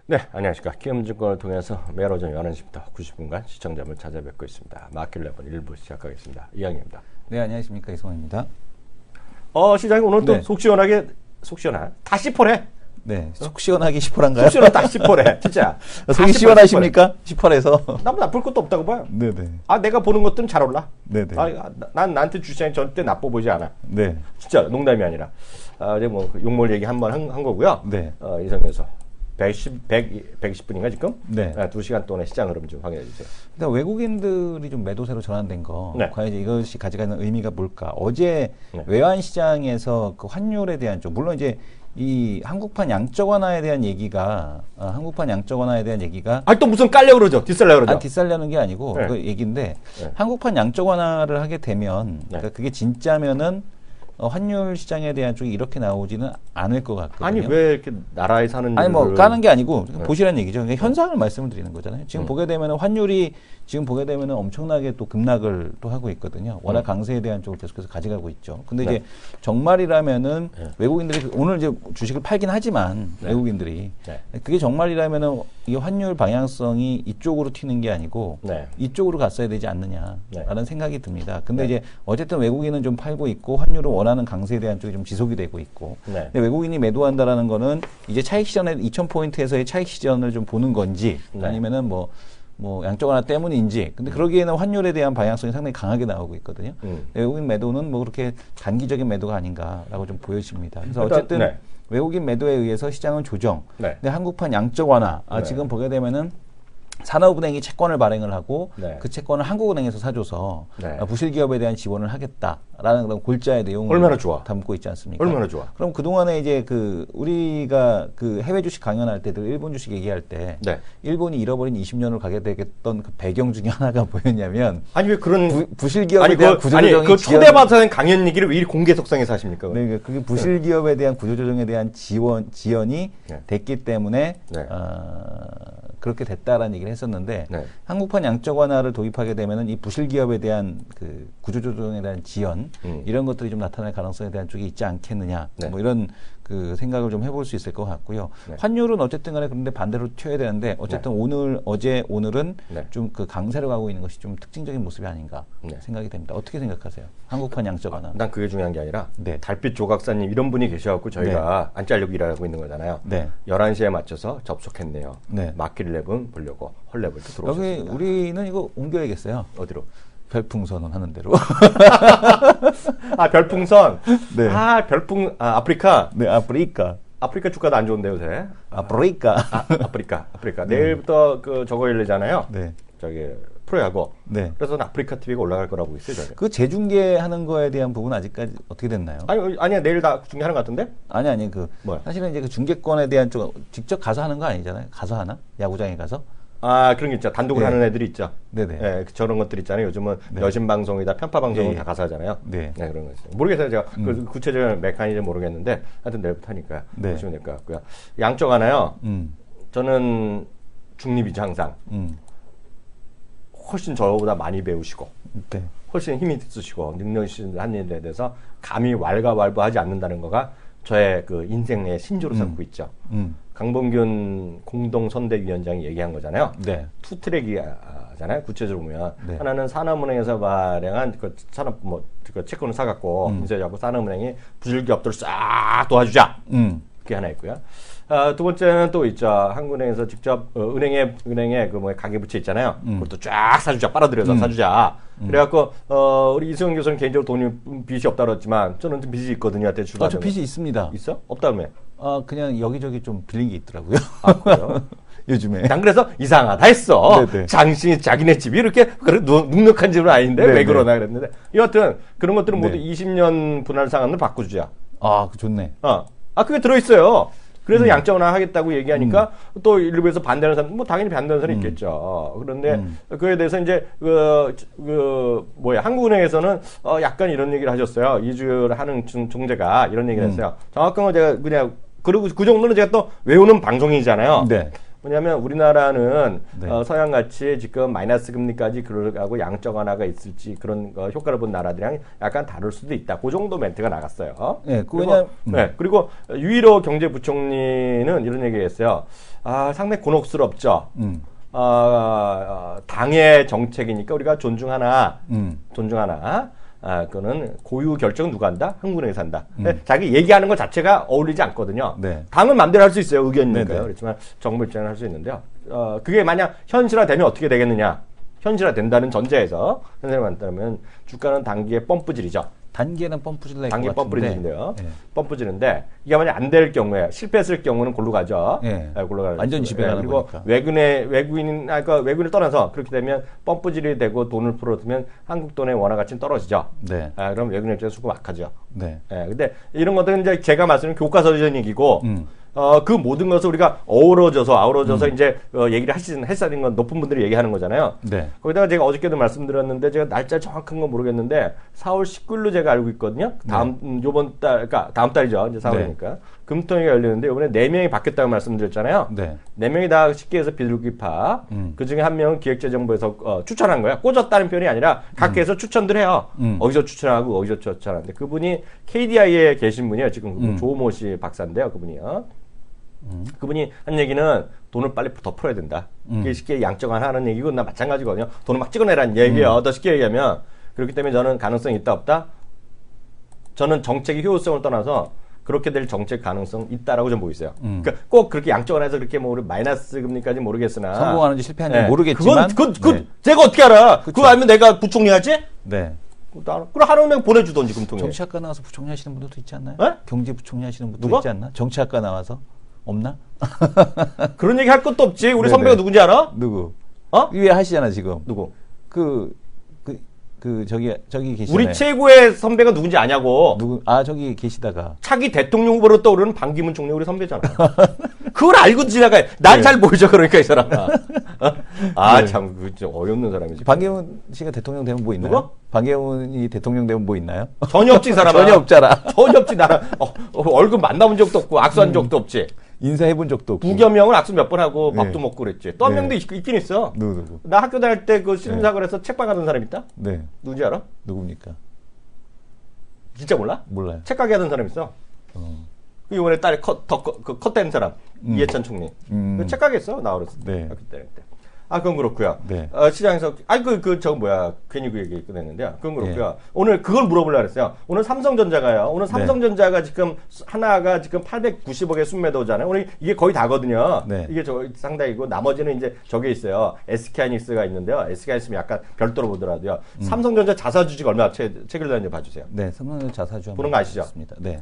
네, 안녕하십니까. 키움증권을 통해서 매일 오전 11시부터 90분간 시청자분 찾아뵙고 있습니다. 마켓랩은 1부 시작하겠습니다. 이양입니다. 네, 안녕하십니까. 이성원입니다. 시장이 오늘 또 네. 속 시원하게, 다 시퍼래. 네, 속 시원하게 10%인가요? 속 시원하게 다 시퍼래. 진짜. 속이 시원하십니까? 10%에서. 나뭐 나쁠 것도 없다고 봐요. 네네. 내가 보는 것들은 잘 올라. 네네. 난 나한테 주시장이 절대 나빠 보이지 않아. 네. 진짜 농담이 아니라. 이제 뭐 욕먹을 얘기 한 번 한 거고요. 네. 이성에서 120분인가 지금? 네. 2시간 동안의 시장 흐름 좀 확인해 주세요. 일단 외국인들이 좀 매도세로 전환된 거, 네. 과연 이제 이것이 가져가는 의미가 뭘까? 어제 네. 외환 시장에서 그 환율에 대한 쪽, 물론 이제 이 한국판 양적 완화에 대한 얘기가, 또 무슨 깔려고 그러죠? 뒷살려고 그러죠? 뒷살려는 게 아니고 네. 그 얘기인데 네. 한국판 양적 완화를 하게 되면, 네. 그러니까 그게 진짜면은 환율 시장에 대한 쪽이 이렇게 나오지는 않을 것 같거든요. 아니 왜 이렇게 나라에 사는 아니 뭐 까는 게 아니고 네. 보시라는 얘기죠. 그러니까 현상을 말씀을 드리는 거잖아요. 지금 보게 되면 환율이 지금 보게 되면 엄청나게 또 급락을 또 하고 있거든요. 워낙 강세에 대한 쪽을 계속해서 가져가고 있죠. 근데 네. 이제 정말이라면은 네. 외국인들이 오늘 이제 주식을 팔긴 하지만 네. 외국인들이 네. 그게 정말이라면은 이 환율 방향성이 이쪽으로 튀는 게 아니고 네. 이쪽으로 갔어야 되지 않느냐라는 네. 생각이 듭니다. 근데 네. 이제 어쨌든 외국인은 좀 팔고 있고 환율을 원하는 강세에 대한 쪽이 좀 지속이 되고 있고 네. 근데 외국인이 매도한다라는 거는 이제 차익 시전에 2,000포인트에서의 차익 시전을 좀 보는 건지 네. 아니면은 뭐 양적 완화 때문인지 근데 그러기에는 환율에 대한 방향성이 상당히 강하게 나오고 있거든요. 외국인 매도는 뭐 그렇게 단기적인 매도가 아닌가라고 좀 보여집니다. 그래서 일단, 어쨌든 네. 외국인 매도에 의해서 시장은 조정. 네. 근데 한국판 양적 완화. 네. 지금 보게 되면은 산업은행이 채권을 발행을 하고 네. 그 채권을 한국은행에서 사줘서 네. 부실 기업에 대한 지원을 하겠다라는 그런 골자의 내용을 얼마나 좋아. 담고 있지 않습니까? 얼마나 좋아. 그럼 그동안에 이제 우리가 해외 주식 강연할 때들 일본 주식 얘기할 때 네. 일본이 잃어버린 20년을 가게 되겠던 그 배경 중에 하나가 뭐였냐면 아니 왜 그런 부실 기업에 대한 구조조정이 그 초대받아서 하는 강연 얘기를 왜 이리 공개석상에서 하십니까? 네, 그게 부실 기업에 대한 구조조정에 대한 지연이 네. 됐기 때문에 네. 그렇게 됐다라는 얘기를 했었는데 네. 한국판 양적 완화를 도입하게 되면은 이 부실 기업에 대한 그 구조조정에 대한 지연 이런 것들이 좀 나타날 가능성에 대한 쪽이 있지 않겠느냐 네. 뭐 이런 그 생각을 좀 해볼 수 있을 것 같고요. 네. 환율은 어쨌든 간에 그런데 반대로 튀어야 되는데 어쨌든 오늘은 네. 좀 그 강세로 가고 있는 것이 좀 특징적인 모습이 아닌가 네. 생각이 됩니다. 어떻게 생각하세요? 한국판 양적 완화. 난 그게 중요한 게 아니라 네. 달빛 조각사님 이런 분이 계셔갖고 저희가 안 잘리고 일하고 있는 거잖아요. 네. 11시에 맞춰서 접속했네요. 네. 마켓11 보려고 헐랩을 또 여기 들어오셨습니다. 우리는 이거 옮겨야겠어요. 어디로? 별풍선은 하는 대로. 별풍선. 네. 아프리카. 네, 아프리카 주가도 안 좋은데 요새. 아프리카. 아프리카. 내일부터 저거 열리잖아요. 네. 저기 프로야구. 네. 그래서 아프리카 TV가 올라갈 거라고 있어요. 저는. 그 재중계하는 거에 대한 부분은 아직까지 어떻게 됐나요? 아니야 내일 다 중계하는 것 같은데? 아니 뭐야? 사실은 이제 그 중계권에 대한 쪽 직접 가서 하는 거 아니잖아요. 가서 하나? 야구장에 가서? 그런 게 있죠. 단독으로 네. 하는 애들이 있죠. 네네. 예, 저런 것들 있잖아요. 요즘은 네. 여신 방송이다, 편파 방송은 네. 다 가서 하잖아요. 네. 그런 거 있어요. 모르겠어요. 제가 그 구체적인 메커니즘 모르겠는데 하여튼 내일부터 하니까 네. 보시면 될 것 같고요. 양쪽 하나요. 음. 저는 중립이죠 항상. 훨씬 저보다 많이 배우시고 네. 훨씬 힘이 있으시고 능력이 있으신 한 일에 대해서 감히 왈가왈부하지 않는다는 거가 저의 그 인생의 신조로 삼고 있죠. 강범균 공동선대위원장이 얘기한 거잖아요. 네. 투 트랙이잖아요. 구체적으로 보면 네. 하나는 산업은행에서 발행한 그 산업 그 채권을 사갖고 인쇄하고 산업은행이 부실기업들을 싹 도와주자. 그게 하나 있고요. 두 번째는 또 있죠. 한국은행에서 직접 은행에 그 가계부채 있잖아요. 그것도 쫙 사주자, 빨아들여서 사주자. 그래갖고 우리 이수영 교수는 개인적으로 빚이 없다 그랬지만 저는 좀 빚이 있거든요. 저 빚이 있습니다. 있어? 없다며? 그냥 여기저기 좀 빌린 게 있더라고요. 그래요? 요즘에. 난 그래서 이상하다 했어. 네네. 자기네 집이 이렇게 눅눅한 집은 아닌데 네네. 왜 그러나 그랬는데 여하튼 그런 것들은 모두 네. 20년 분할 상환을 바꿔주자. 그 좋네. 그게 들어있어요. 그래서 양적완화 하겠다고 얘기하니까 또 일부에서 반대하는 사람, 당연히 반대하는 사람이 있겠죠. 그런데 그에 대해서 이제 한국은행에서는 약간 이런 얘기를 하셨어요. 이주를 하는 총재가 이런 얘기를 했어요. 정확한 건 제가 그냥 그리고 그 정도는 제가 또 외우는 방송이잖아요. 네. 뭐냐면 우리나라는 네. 서양같이 지금 마이너스 금리까지 그러고 양적 완화가 있을지 그런 효과를 본 나라들이랑 약간 다를 수도 있다. 그 정도 멘트가 나갔어요. 네, 그리고, 그리고 유일호 경제부총리는 이런 얘기했어요. 상당히 곤혹스럽죠. 당의 정책이니까 우리가 존중하나. 그거는 고유 결정 누가 한다? 한국은행에서 한다. 자기 얘기하는 것 자체가 어울리지 않거든요. 네. 당은 마음대로 할 수 있어요. 의견이니까요. 네네. 그렇지만 정부 입장은 할 수 있는데요. 그게 만약 현실화되면 어떻게 되겠느냐? 현실화된다는 전제에서 현실화된다면 주가는 단기에 펌프질이죠. 단기에는 펌프질 낼 것 단기 같은데. 펌프질인데요. 네. 펌프질인데 이게 만약 안 될 경우에 실패했을 경우는 골로 가죠. 네. 골로 가죠. 완전 지배가는 그리고 거니까. 외국인을 떠나서 그렇게 되면 펌프질이 되고 돈을 풀어두면 한국 돈의 원화 가치는 떨어지죠. 네. 그럼 외국인 입장에서 수고 막하죠. 네. 근데 이런 것들은 이제 제가 말씀드린 교과서적 얘기고 그 모든 것을 우리가 아우러져서 이제 얘기를 했다는 건 높은 분들이 얘기하는 거잖아요. 네. 거기다가 제가 어저께도 말씀드렸는데 제가 날짜 정확한 건 모르겠는데 4월 19일로 제가 알고 있거든요. 요번 달, 그러니까 다음 달이죠. 이제 4월이니까. 네. 금통위가 열리는데 이번에 4명이 바뀌었다고 말씀드렸잖아요. 네. 4명이 다 쉽게 해서 비둘기파. 그 중에 한 명은 기획재정부에서 추천한 거야. 꽂았다는 표현이 아니라 각계에서 추천들 해요. 어디서 추천하고 어디서 추천하는데 그분이 KDI에 계신 분이에요. 지금 그분 조모 씨 박사인데요. 그분이요. 그분이 한 얘기는 돈을 빨리 더 풀어야 된다. 그게 쉽게 양적 완화하는 얘기고 나 마찬가지거든요. 돈을 막 찍어내라는 얘기예요. 더 쉽게 얘기하면. 그렇기 때문에 저는 가능성이 있다 없다? 저는 정책의 효율성을 떠나서 그렇게 될 정책 가능성 있다라고 좀 보고 있어요. 그러니까 꼭 그렇게 양적 완화해서 그렇게 뭐 마이너스 금리까지 모르겠으나 성공하는지 실패하는지 모르겠지만 그건 제가 어떻게 알아? 그거 알면 내가 부총리 하지? 네. 그럼 하루는 보내주던지 금통에. 정치학과 나와서 부총리 하시는 분들도 있지 않나요? 네? 경제부총리 하시는 분도 누가? 있지 않나? 정치학과 나와서 없나? 그런 얘기 할 것도 없지. 우리 네네. 선배가 누군지 알아? 누구? 어? 위에 하시잖아 지금. 누구? 저기 계시잖아요. 우리 최고의 선배가 누군지 아냐고. 누구? 저기 계시다가. 차기 대통령 후보로 떠오르는 반기문 총리 우리 선배잖아. 그걸 알고 지나가요. 난 잘 모르죠, 그러니까 이 사람아. 참, 좀 어이없는 사람이지. 반기문 씨가 대통령 되면 뭐 있나요? 누가? 반기문이 대통령 되면 뭐 있나요? 전혀 없지, 이 사람아. 전혀 없잖아. 전혀 없지, 나랑. 얼굴 만나본 적도 없고, 악수한 적도 없지. 인사해본 적도 없고. 부겸형은 악수 몇 번 하고 네. 밥도 먹고 그랬지. 또 한 네. 명도 있긴 있어. 누구? 나 학교 다닐 때 그 신문사관에서 책방 하던 사람 있다? 네. 누군지 알아? 누굽니까? 진짜 몰라? 몰라요. 책가게 하던 사람 있어. 그 이번에 딸이 컷된 사람. 이해찬 총리. 그 책가게 했어. 나 어렸을 때. 네. 학교 다닐 때. 그건 그렇고요. 네. 시장에서 괜히 그 얘기 꺼냈는데요. 그건 그렇고요. 오늘 그걸 물어보려고 그랬어요. 오늘 삼성전자가요. 오늘 삼성전자가 지금 하나가 지금 890억의 순매도잖아요. 오늘 이게 거의 다거든요. 네. 이게 상당히고 나머지는 이제 저게 있어요. SK하이닉스가 있는데요. SK하이닉스 약간 별도로 보더라도요. 삼성전자 자사 주식 얼마 체결되는지 봐주세요. 네, 삼성전자 자사주 보는 거 아시죠? 네.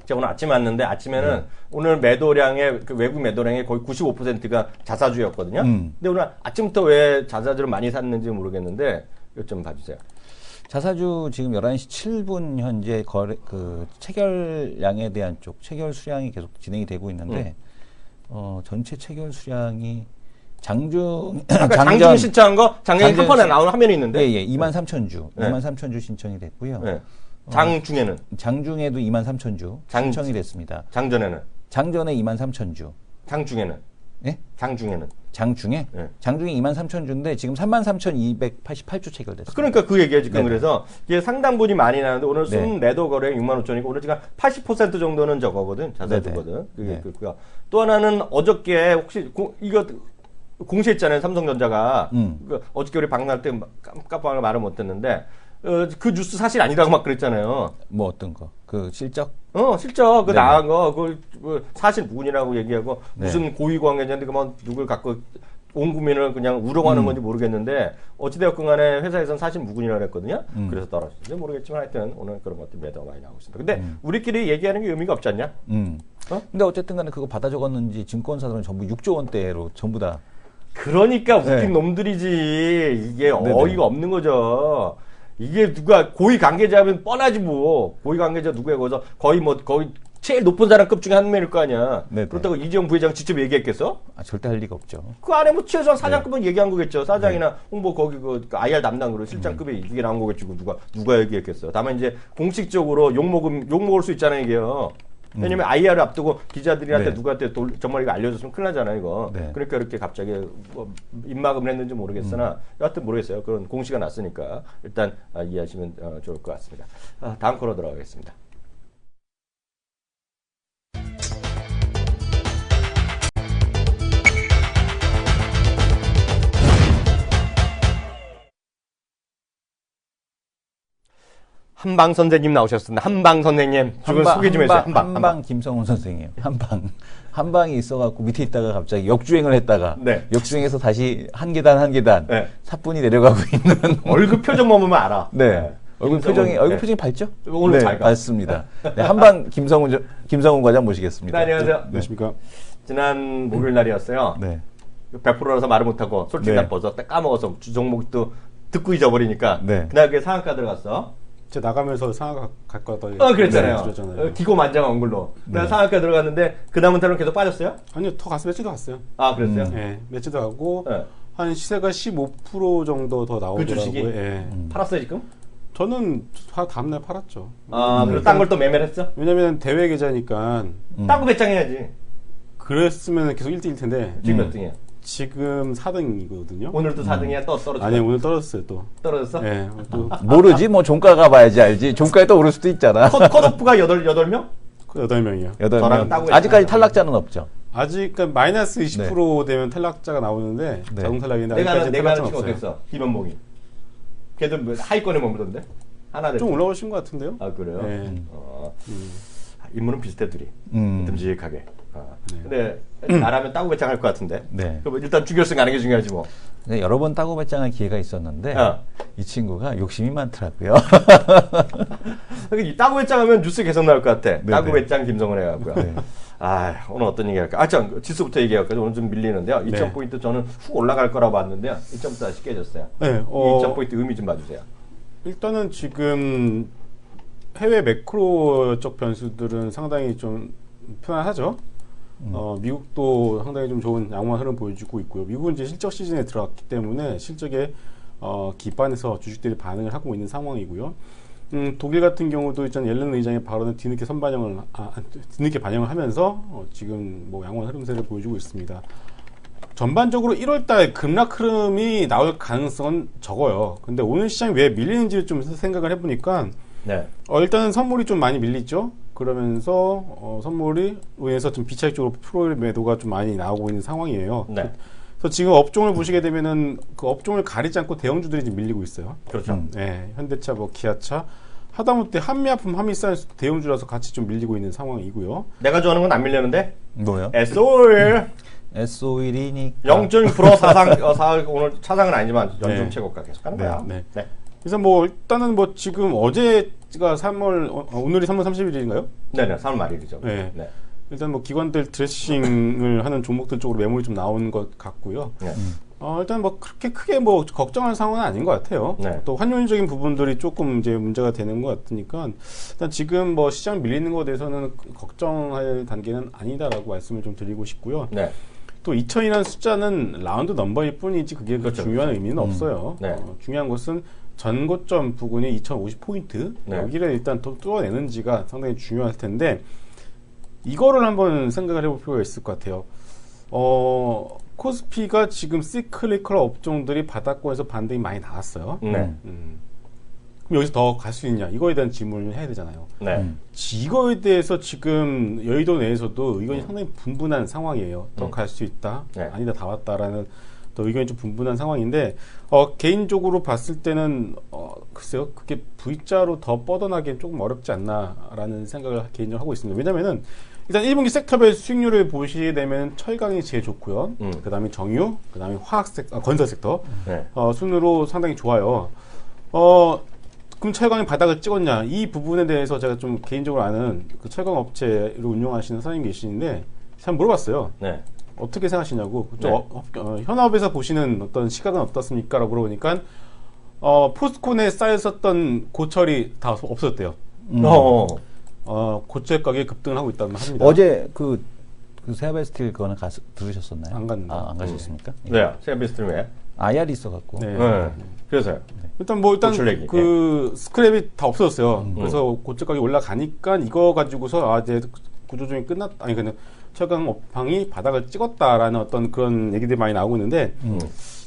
제가 오늘 아침에 왔는데 아침에는 오늘 매도량의 그 외국 매도량의 거의 95%가 자사주였거든요. 근데 오늘 아침부터 왜 자사주를 많이 샀는지 모르겠는데 이것 좀 봐주세요. 자사주 지금 11시 7분 현재 체결량에 대한 체결 수량이 계속 진행이 되고 있는데 전체 체결 수량이 장중 신청한 거 작년에 한 번에 나오는 화면이 있는데 23,000주 23,000주 신청이 됐고요. 네. 장중에는 장중에도 23,000주 신청이 됐습니다. 장전에는 장전에 23,000주. 장중에는 예? 장중에는 장중에? 네. 장중에 23,000주인데 지금 33,288주 체결됐습니다. 그러니까 그 얘기예요 지금. 네네. 그래서 이게 상당분이 많이 나는데 오늘 네. 순 매도 거래 6만 5천이고 오늘 지금 80% 정도는 저거거든. 자사주거든. 그게 네. 그렇고요. 또 하나는 어저께 혹시 이거 공시했잖아요. 삼성전자가. 어저께 우리 방날 때 깜빡하게 말을 못했는데 그 뉴스 사실 아니라고 막 그랬잖아요. 뭐 어떤 거? 그 실적? 실적 네네. 나간 거 그걸 사실 무근이라고 얘기하고 네. 무슨 고위 관계자인데 그만 누굴 갖고 온 국민을 그냥 우롱하는 건지 모르겠는데 어찌되었건 간에 회사에서는 사실 무근이라고 했거든요. 그래서 떨어졌는지 모르겠지만 하여튼 오늘 그런 것들 매도가 많이 나오고 있습니다. 근데 우리끼리 얘기하는 게 의미가 없지 않냐? 근데 어쨌든 간에 그거 받아 적었는지 증권사들은 전부 6조 원대로 전부 다. 그러니까 웃긴 네. 놈들이지. 이게 네네. 어이가 없는 거죠. 이게 누가 고위 관계자면 뻔하지 뭐. 고위 관계자 누구야 거기서 거의 제일 높은 사람급 중에 한 명일 거 아니야. 네네. 그렇다고 이재용 부회장 직접 얘기했겠어? 절대 할 리가 없죠. 그 안에 뭐 최소한 사장급은 얘기한 거겠죠. 사장이나 홍보 거기 그 IR 담당으로 실장급에 이게 나온 거겠지. 누가 얘기했겠어. 다만 이제 공식적으로 욕 먹을 수 있잖아요, 이게요. 왜냐면 IR 앞두고 기자들한테 네. 누구한테 정말 이거 알려줬으면 큰일 나잖아요, 이거. 네. 그러니까 이렇게 갑자기 뭐 입막음을 했는지 모르겠으나 여하튼 모르겠어요. 그런 공시가 났으니까 일단 이해하시면 좋을 것 같습니다. 다음 코너 들어가겠습니다. 한방 선생님 나오셨습니다. 한방 선생님. 지금 소개 좀 해주세요. 한방 김성훈 선생이에요. 한방이 있어갖고 밑에 있다가 갑자기 역주행을 했다가 네. 역주행해서 다시 한 계단 네. 사뿐히 내려가고 있는 얼굴 표정만 보면 알아. 네. 얼굴 표정이 밝죠? 오늘 네, 잘 가. 맞습니다. 네, 한방 김성훈 과장 모시겠습니다. 네, 안녕하세요. 안녕하십니까. 지난 목요일 날이었어요. 네. 100%라서 말을 못하고 솔직히 네. 난 벌써 까먹어서 주종목도 듣고 잊어버리니까 네. 그날 그 상한가 들어갔어. 제가 나가면서 상하가 갈 거다. 그랬잖아요. 그랬잖아요. 기고만장한 얼굴로. 그날 상한가 들어갔는데 그 다음부터는 계속 빠졌어요? 아니요, 더 갔어요. 며칠도 갔어요. 아, 그랬어요? 예, 며칠도 가고 네. 한 시세가 15% 정도 더 나오더라고요. 그 주식이? 예. 팔았어요, 지금? 저는 다음날 팔았죠. 그리고 딴 걸 또 매매를 했어? 왜냐면 대회 계좌니까 딴 거 배짱해야지. 그랬으면 계속 1등일 텐데 지금 몇 등이야? 지금 4등이거든요. 오늘도 4등이야? 또 떨어졌어? 아니 오늘 떨어졌어요 또. 떨어졌어? 예, 또 모르지 뭐 종가가 봐야지 알지. 종가에 또 오를 수도 있잖아. 컷오프가 8명? 8명이요. 저랑 따고 8명. 아직까지 탈락자는 없죠. 아직 그러니까 마이너스 20% 되면 탈락자가 나오는데 네. 자동 탈락인데 내가 아직까지 하는 탈락자는 친구 없어요. 어땠어? 김현봉이. 걔도 뭐 하위권에 머무던데? 하나 됐어. 좀 올라오신 것 같은데요? 아, 그래요? 네. 인물은 비슷해, 둘이. 듬직하게. 네. 근데 나라면 따고 배짱할 것 같은데. 네. 그럼 일단 주결승 가는 게 중요하지 뭐. 네, 여러 번 따고 배짱할 기회가 있었는데 어. 이 친구가 욕심이 많더라고요. 이 따고 배짱하면 뉴스 계속 나올 것 같아. 네, 따고 네. 배짱 김성훈 해갖고요. 네. 오늘 어떤 얘기 할까? 참, 지수부터 얘기할까요? 오늘 좀 밀리는데요. 2,000포인트 저는 훅 올라갈 거라고 봤는데요. 2,000포인트 다시 깨졌어요. 네, 2,000포인트 의미 좀 봐주세요. 일단은 지금 해외 매크로적 변수들은 상당히 좀 편안하죠. 미국도 상당히 좀 좋은 양호한 흐름 보여주고 있고요. 미국은 이제 실적 시즌에 들어갔기 때문에 실적에 기반해서 주식들이 반응을 하고 있는 상황이고요. 독일 같은 경우도 일단 옐런 의장의 발언을 뒤늦게 뒤늦게 반영을 하면서 지금 뭐 양호한 흐름세를 보여주고 있습니다. 전반적으로 1월달 급락 흐름이 나올 가능성은 적어요. 근데 오늘 시장이 왜 밀리는지를 좀 생각을 해보니까 네. 일단은 선물이 좀 많이 밀리죠. 그러면서 선물이 인해서 좀 비차익적으로 프로일 매도가 좀 많이 나오고 있는 상황이에요. 네. 그래서 지금 업종을 보시게 되면은 그 업종을 가리지 않고 대형주들이 지금 밀리고 있어요. 그렇죠. 네, 현대차, 뭐 기아차, 하다못해 한미약품, 한미쌀 대형주라서 같이 좀 밀리고 있는 상황이고요. 내가 좋아하는 건 안 밀렸는데? 뭐요? SO일. S5일이니까 0.6% 사상, 오늘 차상은 아니지만 연중 네. 최고가 계속 가는 네, 거야. 네. 네. 그래서 뭐 일단은 뭐 지금 어제가 3월 오늘이 3월 30일인가요? 네네, 3월 말일이죠. 네. 네. 일단 뭐 기관들 드레싱을 하는 종목들 쪽으로 매물이 좀 나오는 것 같고요. 네. 일단 뭐 그렇게 크게 뭐 걱정할 상황은 아닌 것 같아요. 네. 또 환율적인 부분들이 조금 이제 문제가 되는 것 같으니까 일단 지금 뭐 시장 밀리는 것에 대해서는 걱정할 단계는 아니다라고 말씀을 좀 드리고 싶고요. 네. 또 2000이라는 숫자는 라운드 넘버일 뿐이지 그게 그렇죠, 중요한 의미는 없어요. 네. 중요한 것은 전고점 부근이 2050포인트 네. 여기를 일단 또 뚫어내는지가 상당히 중요할 텐데 이거를 한번 생각을 해볼 필요가 있을 것 같아요. 코스피가 지금 시클리컬 업종들이 바닥권에서 반등이 많이 나왔어요. 네. 그럼 여기서 더 갈 수 있냐? 이거에 대한 질문을 해야 되잖아요. 네. 이거에 대해서 지금 여의도 내에서도 의견이 상당히 분분한 상황이에요. 더 갈 수 있다, 네. 아니다, 다 왔다라는 또 의견이 좀 분분한 상황인데 개인적으로 봤을 때는 글쎄요, 그게 V자로 더 뻗어나기엔 조금 어렵지 않나라는 생각을 개인적으로 하고 있습니다. 왜냐면은 일단 1분기 섹터별 수익률을 보시게 되면 철강이 제일 좋고요. 그 다음에 정유, 그 다음에 건설 섹터 네. 순으로 상당히 좋아요. 그럼 철강이 바닥을 찍었냐? 이 부분에 대해서 제가 좀 개인적으로 아는 그 철강 업체를 운영하시는 사장님 계시는데 참 물어봤어요. 네. 어떻게 생각하시냐고. 네. 현업에서 보시는 어떤 시각은 어떻습니까? 라고 물어보니까 포스콘에 쌓였었던 고철이 다 없어졌대요. 고철 가격이 급등을 하고 있다고 합니다. 어제 그 세아베스틸 그거는 들으셨었나요? 안 갔는데. 안 가셨습니까? 네. 세비스트는 왜? IR이 있어갖고. 네. 네. 그래서요. 일단 고철 얘기. 그 스크랩이 다 없어졌어요. 그래서 고철 가격이 올라가니까 이거 가지고서 이제 구조조정이 끝났다. 아니 근데 최강 업황이 바닥을 찍었다라는 어떤 그런 얘기들이 많이 나오고 있는데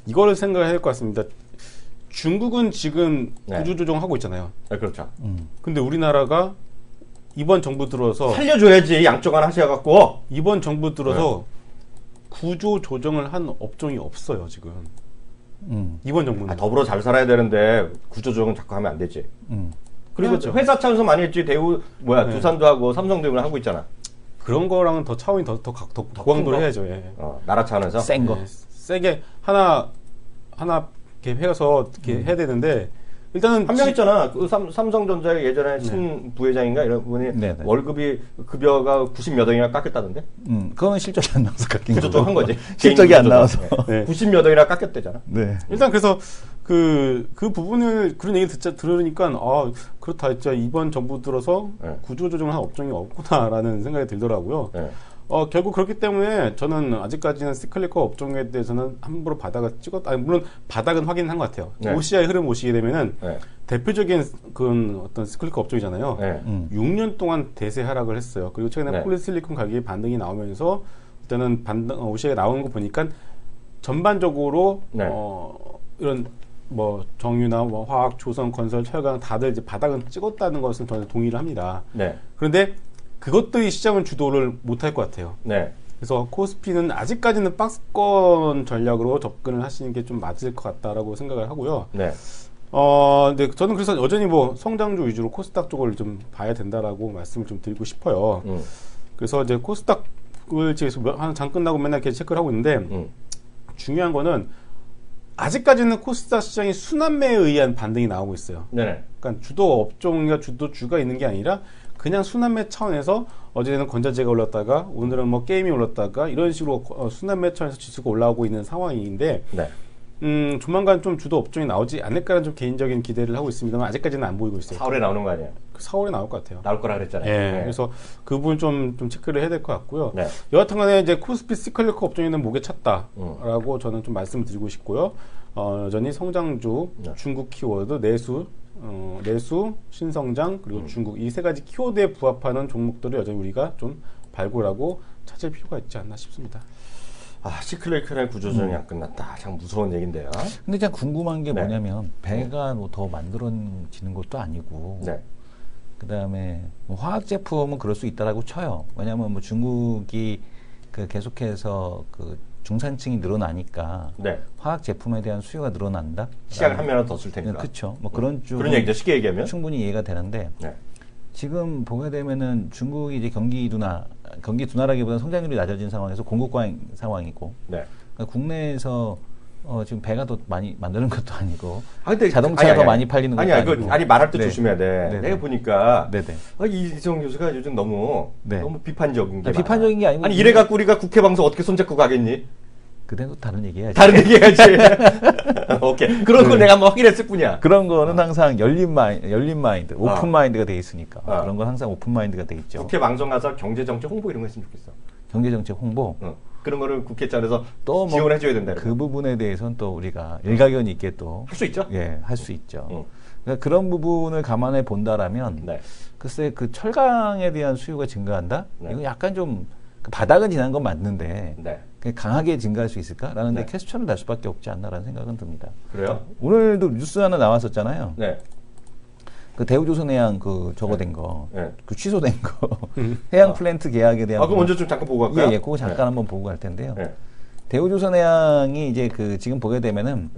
이거를 생각해야 될 것 같습니다. 중국은 지금 네. 구조조정하고 있잖아요. 네, 그렇죠. 근데 우리나라가 이번 정부 들어서 살려줘야지 양쪽 하나 하셔갖고. 이번 정부 들어서 구조조정을 한 업종이 없어요 지금. 이번 정부는. 더불어 잘 살아야 되는데 구조조정 자꾸 하면 안 되지. 그리고 해야죠. 회사 차원에서 많이 했지. 두산도 하고 삼성도 하고 있잖아. 그런 거랑은 더 차원이 더 고강도로 해야죠. 예. 나라 차원에서. 센 거. 예, 세게 하나 이렇게 해서 이렇게 해야 되는데 일단은 한 명 있잖아. 그 삼성전자의 예전에 신 부회장인가 이런 분이 네네. 급여가 90몇 원이나 깎였다던데. 그거는 실적이 안 나와서 깎인 구조조정 한 거지. 실적이 안 나와서. 네. 90몇 원이나 깎였대잖아. 네. 일단 그래서 그 부분을 그런 얘기 들으니까 그렇다 진짜 이번 정부 들어서 네. 구조조정을 한 업종이 없구나라는 생각이 들더라고요. 네. 결국 그렇기 때문에 저는 아직까지는 시클리컬 업종에 대해서는 함부로 바닥을 물론 바닥은 확인한 것 같아요. 네. OCI 흐름 보시게 되면은 네. 대표적인 그런 어떤 시클리컬 업종이잖아요. 네. 6년 동안 대세 하락을 했어요. 그리고 최근에 네. 폴리실리콘 가격이 반등이 나오면서 일단은 OCI가 나오는 거 보니까 전반적으로 네. 이런 뭐 정유나 뭐 화학, 조선, 건설, 철강 다들 이제 바닥은 찍었다는 것은 저는 동의를 합니다. 네. 그런데 그것들이 시장을 주도를 못할 것 같아요. 네. 그래서 코스피는 아직까지는 박스권 전략으로 접근을 하시는 게 좀 맞을 것 같다라고 생각을 하고요. 네. 근데 저는 그래서 여전히 뭐 성장주 위주로 코스닥 쪽을 좀 봐야 된다라고 말씀을 좀 드리고 싶어요. 그래서 이제 코스닥을 지금 한 장 끝나고 맨날 이렇게 체크를 하고 있는데 중요한 거는 아직까지는 코스닥 시장이 순환매에 의한 반등이 나오고 있어요. 네. 그러니까 주도 업종이나 주가 있는 게 아니라 그냥 순환매 차원에서 어제는 건자재가 올랐다가 오늘은 뭐 게임이 올랐다가 이런 식으로 순환매 차원에서 지수가 올라오고 있는 상황인데 네. 조만간 좀 주도 업종이 나오지 않을까라는 좀 개인적인 기대를 하고 있습니다만 아직까지는 안 보이고 있어요. 4월에 나오는 거 아니야? 4월에 나올 것 같아요. 나올 거라 그랬잖아요. 예, 네. 그래서 그 부분 좀 체크를 해야 될 것 같고요. 네. 여하튼간에 이제 코스피 시클리컬 업종에는 목에 찼다라고 저는 좀 말씀드리고 싶고요. 여전히 성장주, 네. 중국 키워드, 내수, 신성장 그리고 중국 이 세 가지 키워드에 부합하는 종목들을 여전히 우리가 좀 발굴하고 찾을 필요가 있지 않나 싶습니다. 시클리컬의 구조조정이 안 끝났다. 참 무서운 얘긴데요. 근데 제가 궁금한 게 네. 뭐냐면 배가 뭐 더 만들어지는 것도 아니고 네. 그다음에 뭐 화학 제품은 그럴 수 있다라고 쳐요. 왜냐하면 뭐 중국이 그 계속해서 그 중산층이 늘어나니까 네. 화학 제품에 대한 수요가 늘어난다. 시약을 한 명 더 쓸 테니까. 그렇죠. 뭐 그런 쪽 그런 얘기죠. 쉽게 얘기하면. 충분히 이해가 되는데 네. 지금 보게 되면은 중국이 이제 경기 둔화라기보다는 성장률이 낮아진 상황에서 공급 과잉 상황이고 네. 그러니까 국내에서 지금 배가 더 많이 만드는 것도 아니고 근데 자동차가 더 많이 팔리는 것도 아니야. 아니고 말할 때 네. 조심해야 돼. 네네. 내가 보니까 네네. 이성 교수가 요즘 너무 비판적인 게 비판적인 게 아니고 아니 이래 갖고 우리가 국회 방송 어떻게 손잡고 가겠니? 그대로 다른 얘기해야지. 다른 얘기해야지. 오케이. 그런 거 내가 한번 확인했을 뿐이야. 그런 거는 항상 열린 마인드, 오픈 마인드가 돼 있으니까 그런 건 항상 오픈 마인드가 돼 있죠. 국회 방송 가서 경제정책 홍보 이런 거 했으면 좋겠어. 경제정책 홍보. 그런 거를 국회 차원에서 또 지원을 해줘야 된다. 그 부분에 대해서는 또 우리가 일가견 있게 또 할 수 있죠. 예, 할 수 있죠. 그러니까 그런 부분을 감안해 본다라면 네. 글쎄 그 철강에 대한 수요가 증가한다. 네. 이거 약간 좀 바닥은 지난 건 맞는데 네. 강하게 증가할 수 있을까라는 데 네. 퀘스천을 날 수밖에 없지 않나라는 생각은 듭니다. 그래요? 오늘도 뉴스 하나 나왔었잖아요. 네. 그 대우조선해양 그 저거 된 거, 네. 그 취소된 거, 해양 플랜트 계약에 대한. 그럼 먼저 좀 잠깐 보고 갈까요? 예, 그거 잠깐 한번 보고 갈 텐데요. 네. 대우조선해양이 이제 그 지금 보게 되면은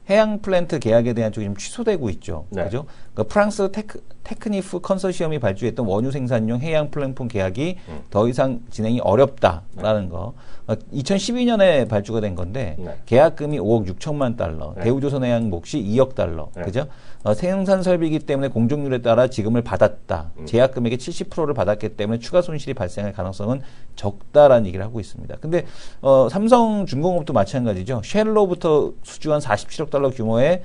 해양 플랜트 계약에 대한 쪽이 좀 취소되고 있죠. 네. 그죠? 그러니까 프랑스 테크니프 컨소시엄이 발주했던 원유 생산용 해양 플랫폼 계약이 더 이상 진행이 어렵다라는 거. 2012년에 발주가 된 건데 계약금이 5억 6천만 달러, 대우조선해양 몫이 2억 달러. 그죠? 생산 설비이기 때문에 공정률에 따라 지급을 받았다. 제약 금액의 70%를 받았기 때문에 추가 손실이 발생할 가능성은 적다라는 얘기를 하고 있습니다. 근데 삼성중공업도 마찬가지죠. 쉘로부터 수주한 47억 달러 규모의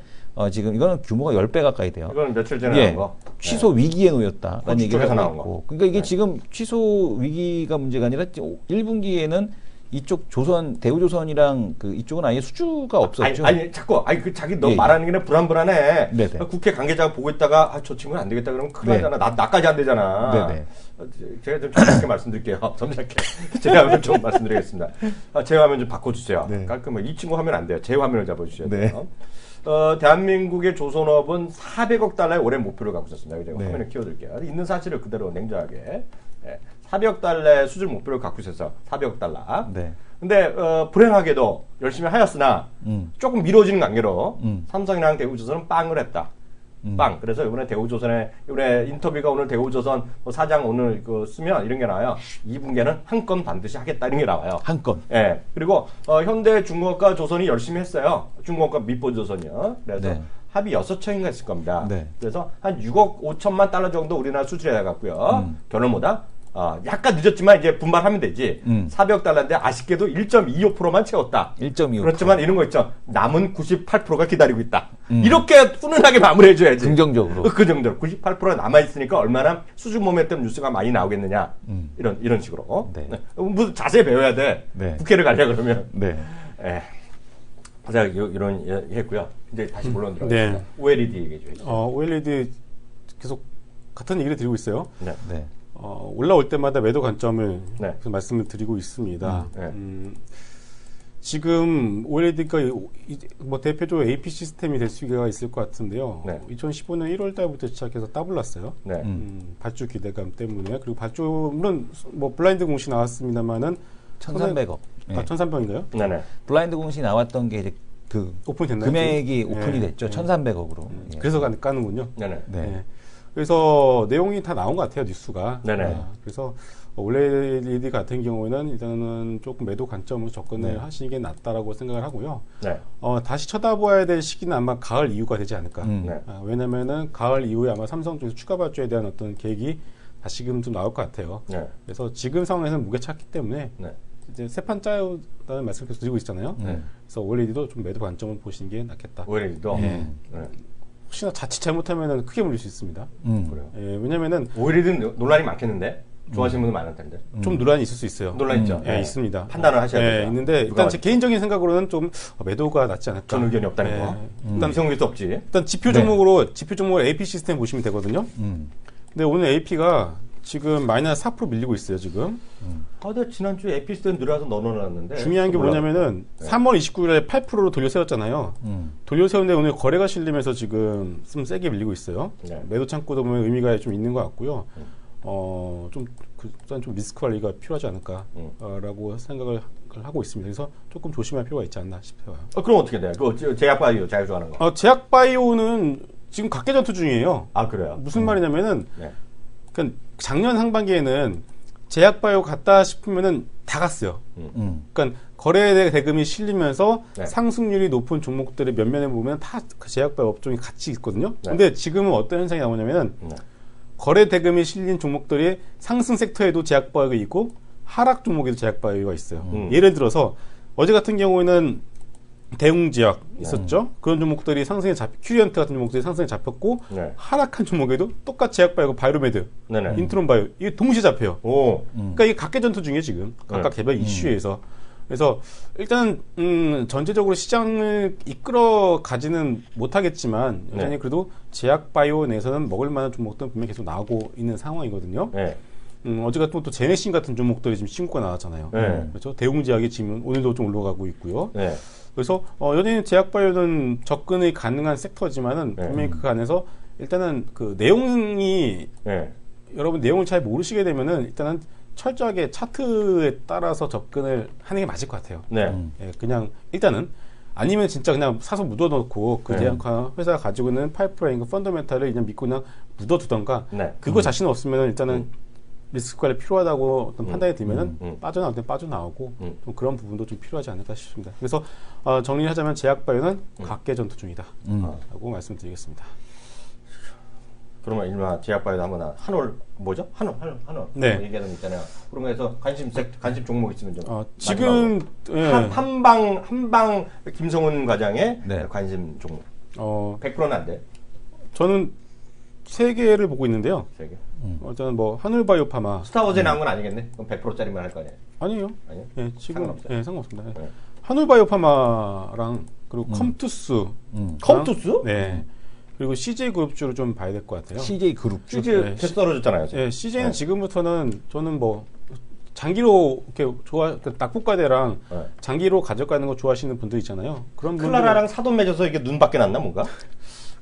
지금 이거는 규모가 10배 가까이 돼요. 이건 며칠 전에 나온 거. 취소 위기에 놓였다라는 얘기를 하고 나온 있고. 거. 그러니까 이게 지금 취소 위기가 문제가 아니라 1분기에는 이쪽 조선 대우조선이랑 그 이쪽은 아예 수주가 없었죠. 아니 자꾸 그 자기 너 예, 예. 말하는 게 불안불안해. 네네. 국회 관계자가 보고 있다가 저 친구는 안 되겠다 그러면 큰일 나잖아. 나까지 안 되잖아. 네네. 제가 좀 점잖게 말씀드릴게요. 점잖게 제 화면 좀 말씀드리겠습니다. 제 화면 좀 바꿔주세요. 네. 깔끔하게 이 친구 화면 안 돼요. 제 화면을 잡아주셔야 네. 돼요. 대한민국의 조선업은 400억 달러의 올해 목표를 갖고 있었습니다. 제가 네. 화면을 키워드릴게요. 있는 사실을 그대로 냉정하게 400억 달러의 수출 목표를 갖고 있어서 400억 달러. 네. 근데 불행하게도 열심히 하였으나 조금 미뤄지는 관계로 삼성이랑 대우조선은 빵을 했다. 빵. 그래서 이번에 대우조선에 이번에 인터뷰가 오늘 대우조선 뭐 사장 오늘 쓰면 이런 게 나와요. 2분기에는 한 건 반드시 하겠다 이런 게 나와요. 한 건. 예. 그리고 현대중공업과 조선이 열심히 했어요. 중공업과 미포조선이요. 그래서 네. 합의 6척인가 했을 겁니다. 네. 그래서 한 6억 5천만 달러 정도 우리나라 수출해 갖고요. 결혼보다 약간 늦었지만 이제 분발하면 되지. 400억 달러인데 아쉽게도 1.25%만 채웠다. 1.25%. 그렇지만 이런 거 있죠. 남은 98%가 기다리고 있다. 이렇게 훈훈하게 마무리해줘야지. 긍정적으로. 그 정도로 98%가 남아있으니까 얼마나 수주 모멘텀 뉴스가 많이 나오겠느냐. 이런 식으로. 네. 무슨 자세히 배워야 돼. 네. 국회를 가려 그러면. 네. 예. 제가 이런 얘기 했고요. 이제 다시 본론 들어가겠습니다. 네. OLED 얘기 좀 해주세요. OLED 계속 같은 얘기를 드리고 있어요. 네. 네. 올라올 때마다 매도 관점을 네. 계속 말씀을 드리고 있습니다. 네. 지금 OLED가 뭐 대표적으로 AP 시스템이 될 수가 있을 것 같은데요. 네. 2015년 1월 달부터 시작해서 따블랐어요. 네. 발주 기대감 때문에. 그리고 발주 물론 뭐 블라인드 공시 나왔습니다만은 1,300억. 네. 1,300인가요? 네네. 블라인드 공시 나왔던 게 이제 그 오픈이 됐나요? 금액이 지금? 오픈이 네. 됐죠. 1,300억으로. 예. 그래서 까는군요. 네네. 네. 네. 그래서 내용이 다 나온 것 같아요, 뉴스가. 네네. 그래서 OLED 같은 경우에는 일단은 조금 매도 관점으로 접근을 네. 하시는 게 낫다라고 생각을 하고요. 네. 다시 쳐다봐야 될 시기는 아마 가을 이후가 되지 않을까. 네. 왜냐면은 가을 이후에 아마 삼성 쪽에서 추가 발주에 대한 어떤 계획이 다시금 좀 나올 것 같아요. 네. 그래서 지금 상황에서는 무게 찼기 때문에 네. 이제 세 판 짜요라는 말씀을 계속 드리고 있잖아요. 네. 그래서 OLED도 좀 매도 관점을 보시는 게 낫겠다. OLED도. 네. 네. 혹시나 자칫 잘못하면은 크게 물릴 수 있습니다. 그래요. 예, 왜냐면은 OLED는 논란이 많겠는데 좋아하시는 분들 많을 텐데. 좀 논란이 있을 수 있어요. 논란 있죠. 예, 있습니다. 판단을 하셔야 예, 돼요. 있는데 일단 제 개인적인 생각으로는 좀 매도가 낫지 않을까. 전 의견이 없다는 예. 거. 일단 이성일 수 없지. 일단 지표 종목으로 AP 시스템 보시면 되거든요. 근데 오늘 AP가 지금 마이너스 4% 밀리고 있어요, 지금. 내가 지난주에 에피스톤 늘어서 넣어놨는데. 중요한 게 뭐냐면은 3월 29일에 8%로 돌려세웠잖아요. 돌려세웠는데 오늘 거래가 실리면서 지금 좀 세게 밀리고 있어요. 네. 매도 창구도 보면 의미가 좀 있는 것 같고요. 일단 좀 리스크 관리가 필요하지 않을까라고 생각을 하고 있습니다. 그래서 조금 조심할 필요가 있지 않나 싶어요. 그럼 어떻게 돼요? 그 제약바이오 자유주하는 거. 제약바이오는 지금 각계전투 중이에요. 아 그래요? 무슨 말이냐면은 네. 그러니까 작년 상반기에는 제약바이오 갔다 싶으면은 다 갔어요. 그러니까 거래 대금이 실리면서 네. 상승률이 높은 종목들의 면면에 보면 다 그 제약바이오 업종이 같이 있거든요. 네. 근데 지금은 어떤 현상이 나오냐면은 네. 거래 대금이 실린 종목들이 상승 섹터에도 제약바이오가 있고 하락 종목에도 제약바이오가 있어요. 예를 들어서 어제 같은 경우에는 대웅제약 있었죠. 그런 종목들이 큐리언트 같은 종목들이 상승에 잡혔고 네. 하락한 종목에도 똑같이 제약바이오고 바이로메드, 네네. 인트론바이오 이게 동시에 잡혀요. 오. 그러니까 이게 각계전투 중에 지금 각각 네. 개별 이슈에서 그래서 일단 전체적으로 시장을 이끌어 가지는 못하겠지만 여전히 네. 그래도 제약바이오 내에서는 먹을 만한 종목들은 분명히 계속 나오고 있는 상황이거든요. 네. 어제 같은 또 제네신 같은 종목들이 지금 신고가 나왔잖아요. 네. 그렇죠. 대웅제약이 지금 오늘도 좀 올라가고 있고요. 네. 그래서 여전히 제약바이오는 접근이 가능한 섹터지만은 네. 분명히 그 안에서 일단은 그 내용이 네. 여러분 내용을 잘 모르시게 되면은 일단은 철저하게 차트에 따라서 접근을 하는 게 맞을 것 같아요. 네. 예, 그냥 일단은 아니면 진짜 그냥 사서 묻어놓고 그 네. 회사가 가지고 있는 파이프라인과 펀더멘탈을 그냥 믿고 그냥 묻어두던가 네. 그거 자신 없으면 일단은 리스크 관리 필요하다고 어떤 판단이 들면은 빠져나올 때 빠져나오고 좀 그런 부분도 좀 필요하지 않을까 싶습니다. 그래서 정리하자면 제약바이오는 각계전투 중이다 라고 말씀드리겠습니다. 그러면 일마 제약바이오도 한번 한올 뭐죠? 한올 네. 얘기하는 거 있잖아요. 그런 거에서 관심 종목 있으면 좀 지금 예. 한방 김성훈 과장의 네. 관심 종목 100% 100%는 안 돼. 저는 세 개를 보고 있는데요. 세 개. 저는 뭐 한울바이오파마. 스타워즈에 나온 건 아니겠네? 그럼 100%짜리만 할 거 아니에요? 아니에요. 아니요? 예, 지금 상관없어요. 예, 상관없습니다. 예. 네. 한울바이오파마랑 그리고 컴투스. 컴투스? 네. 그리고 CJ 그룹주를 좀 봐야 될 것 같아요. CJ 그룹주. CJ 네, 계속 떨어졌잖아요. 예, CJ는 지금부터는 저는 뭐 장기로 이렇게 그 낙폭과대랑 장기로 가져가는 거 좋아하시는 분들 있잖아요. 그런 분들 클라라랑 사돈 맺어서 이게 눈밖에 났나 뭔가?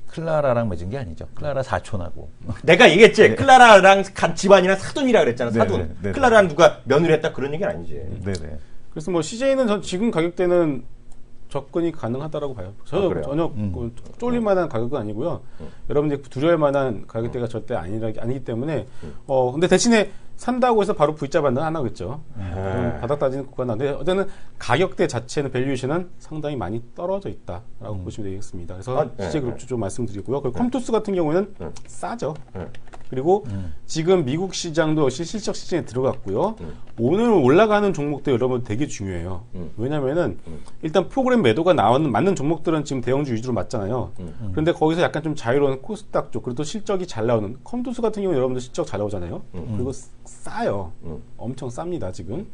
클라라랑 맺은 게 아니죠. 클라라 사촌하고. 내가 얘기했지. 클라라랑 집안이랑 사돈이라 그랬잖아. 네, 사돈. 네, 네, 클라라랑 누가 며느리 했다 그런 얘기는 아니지. 네네. 그래서 뭐 CJ는 전 지금 가격대는 접근이 가능하다라고 봐요. 그래요? 전혀 쫄릴 만한 가격은 아니고요. 여러분들이 두려워할 만한 가격대가 절대 아니기 때문에 근데 대신에 산다고 해서 바로 V자 반등 안 하겠죠. 바닥 따지는 구간인데 어쨌든 가격대 자체는 밸류에이션은 상당히 많이 떨어져 있다라고 보시면 되겠습니다. 그래서 CJ 그룹주 좀 말씀드리고요. 그리고 컴투스 같은 경우는 싸죠. 그리고 지금 미국 시장도 역시 실적 시즌에 들어갔고요. 오늘 올라가는 종목들 여러분 되게 중요해요. 왜냐면은 일단 프로그램 매도가 맞는 종목들은 지금 대형주 위주로 맞잖아요. 그런데 거기서 약간 좀 자유로운 코스닥 쪽, 그리고 또 실적이 잘 나오는 컴투스 같은 경우는 여러분들 실적 잘 나오잖아요. 그리고 싸요. 엄청 쌉니다, 지금.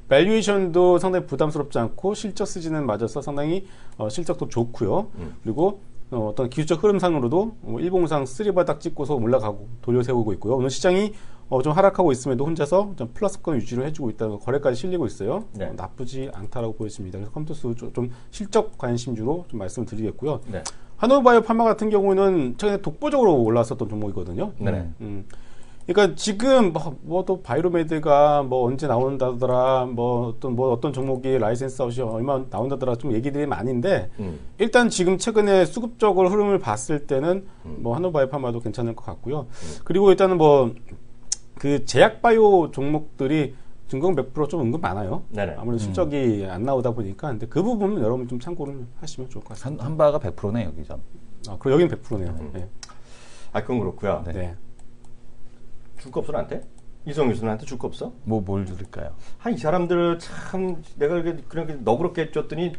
밸류에이션도 상당히 부담스럽지 않고 실적 시즌은 맞아서 상당히 실적도 좋고요. 그리고 어떤 기술적 흐름상으로도 일봉상 3바닥 찍고서 올라가고 돌려세우고 있고요. 오늘 시장이 좀 하락하고 있음에도 혼자서 좀 플러스권 유지를 해주고 있다는 거래까지 실리고 있어요. 네. 나쁘지 않다라고 보여집니다. 그래서 컴투스 좀 실적 관심주로 좀 말씀을 드리겠고요. 네. 한올바이오 파마 같은 경우는 최근에 독보적으로 올라왔었던 종목이거든요. 네. 그러니까 지금 뭐 또 바이로메드가 뭐 언제 나온다더라, 뭐 어떤 종목이 라이센스 아웃이 얼마 나온다더라 좀 얘기들이 많은데 일단 지금 최근에 수급적으로 흐름을 봤을 때는 뭐 한올바이오파마도 괜찮을 것 같고요. 그리고 일단은 뭐 그 제약바이오 종목들이 증권 100% 좀 은근 많아요. 네네. 아무래도 실적이 안 나오다 보니까. 근데 그 부분은 여러분 좀 참고를 하시면 좋을 것 같습니다. 한바가 100%네 여기 전. 그리고 여기는 100%네요. 네. 아, 그건 그렇고요. 네. 줄 거 없어 나한테? 이성 교수한테 줄 거 없어? 뭘 줄까요? 이 사람들 참 내가 그렇게 너그럽게 줬더니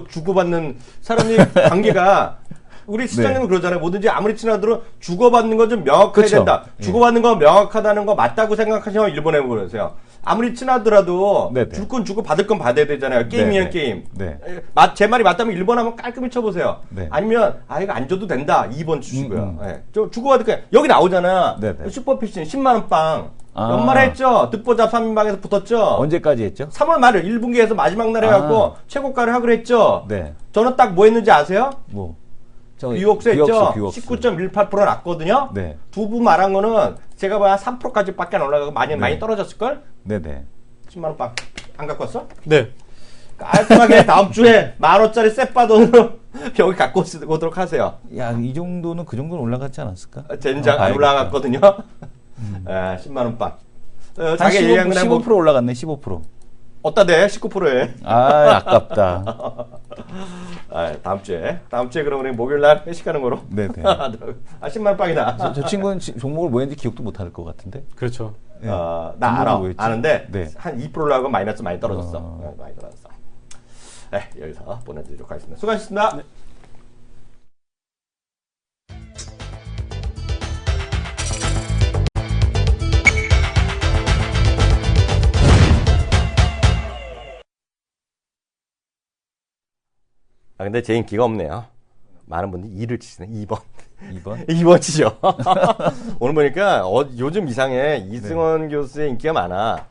주고받는 사람이 관계가 우리 시장님은 그러잖아요. 뭐든지 아무리 친하더라도 주고받는 건 좀 명확해야 그쵸. 된다. 주고받는 거 명확하다는 거 맞다고 생각하시면 일본에 보내세요. 아무리 친하더라도 네네. 줄 건 주고 받을 건 받아야 되잖아요. 게임이면 네네. 게임. 네. 제 말이 맞다면 일본 하면 깔끔히 쳐보세요. 네. 아니면 이거 안 줘도 된다. 2번 주시고요. 네. 저 주고받을 거야. 여기 나오잖아. 네네. 슈퍼피신 10만 원 빵. 아. 연말에 했죠. 듣보잡 3인방에서 붙었죠. 언제까지 했죠? 3월 말에 1분기에서 마지막 날 해갖고 최고가를 하기로 했죠. 네. 저는 딱 뭐 했는지 아세요? 뭐? 유혹수 했죠. 규역수. 19.18% 났거든요. 네. 두부 말한 거는 제가 봐야 3%까지밖에 안 올라가고 많이 떨어졌을걸? 네네. 10만 원 빵. 안 갖고 왔어? 네. 깔끔하게 다음 주에 10,000원짜리 쌔빠돈으로 여기 갖고 오도록 하세요. 야, 이 정도는 그 정도는 올라갔지 않았을까? 젠장 안 봐야겠다. 올라갔거든요. 10만 원 빵. 한 자기 15%, 얘기한 그냥 15% 올라갔네, 15%. 어따 대 19%에. 아, 아깝다. 다음 주에 그럼 우리 목요일 날 회식하는 거로. 네네. 10만 원 빵이다. 저 친구는 종목을 뭐 했는지 기억도 못 할 것 같은데. 그렇죠. 네. 나 알아. 뭐였지? 아는데 네. 한 2%라고 마이너스 많이 떨어졌어. 많이 떨어졌어. 네, 여기서 보내드리도록 하겠습니다. 수고하셨습니다. 네. 근데 제 인기가 없네요. 많은 분들이 2를 치시네. 2번. 2번? 2번 치죠. 오늘 보니까 요즘 이상해. 이승원 교수의 인기가 많아.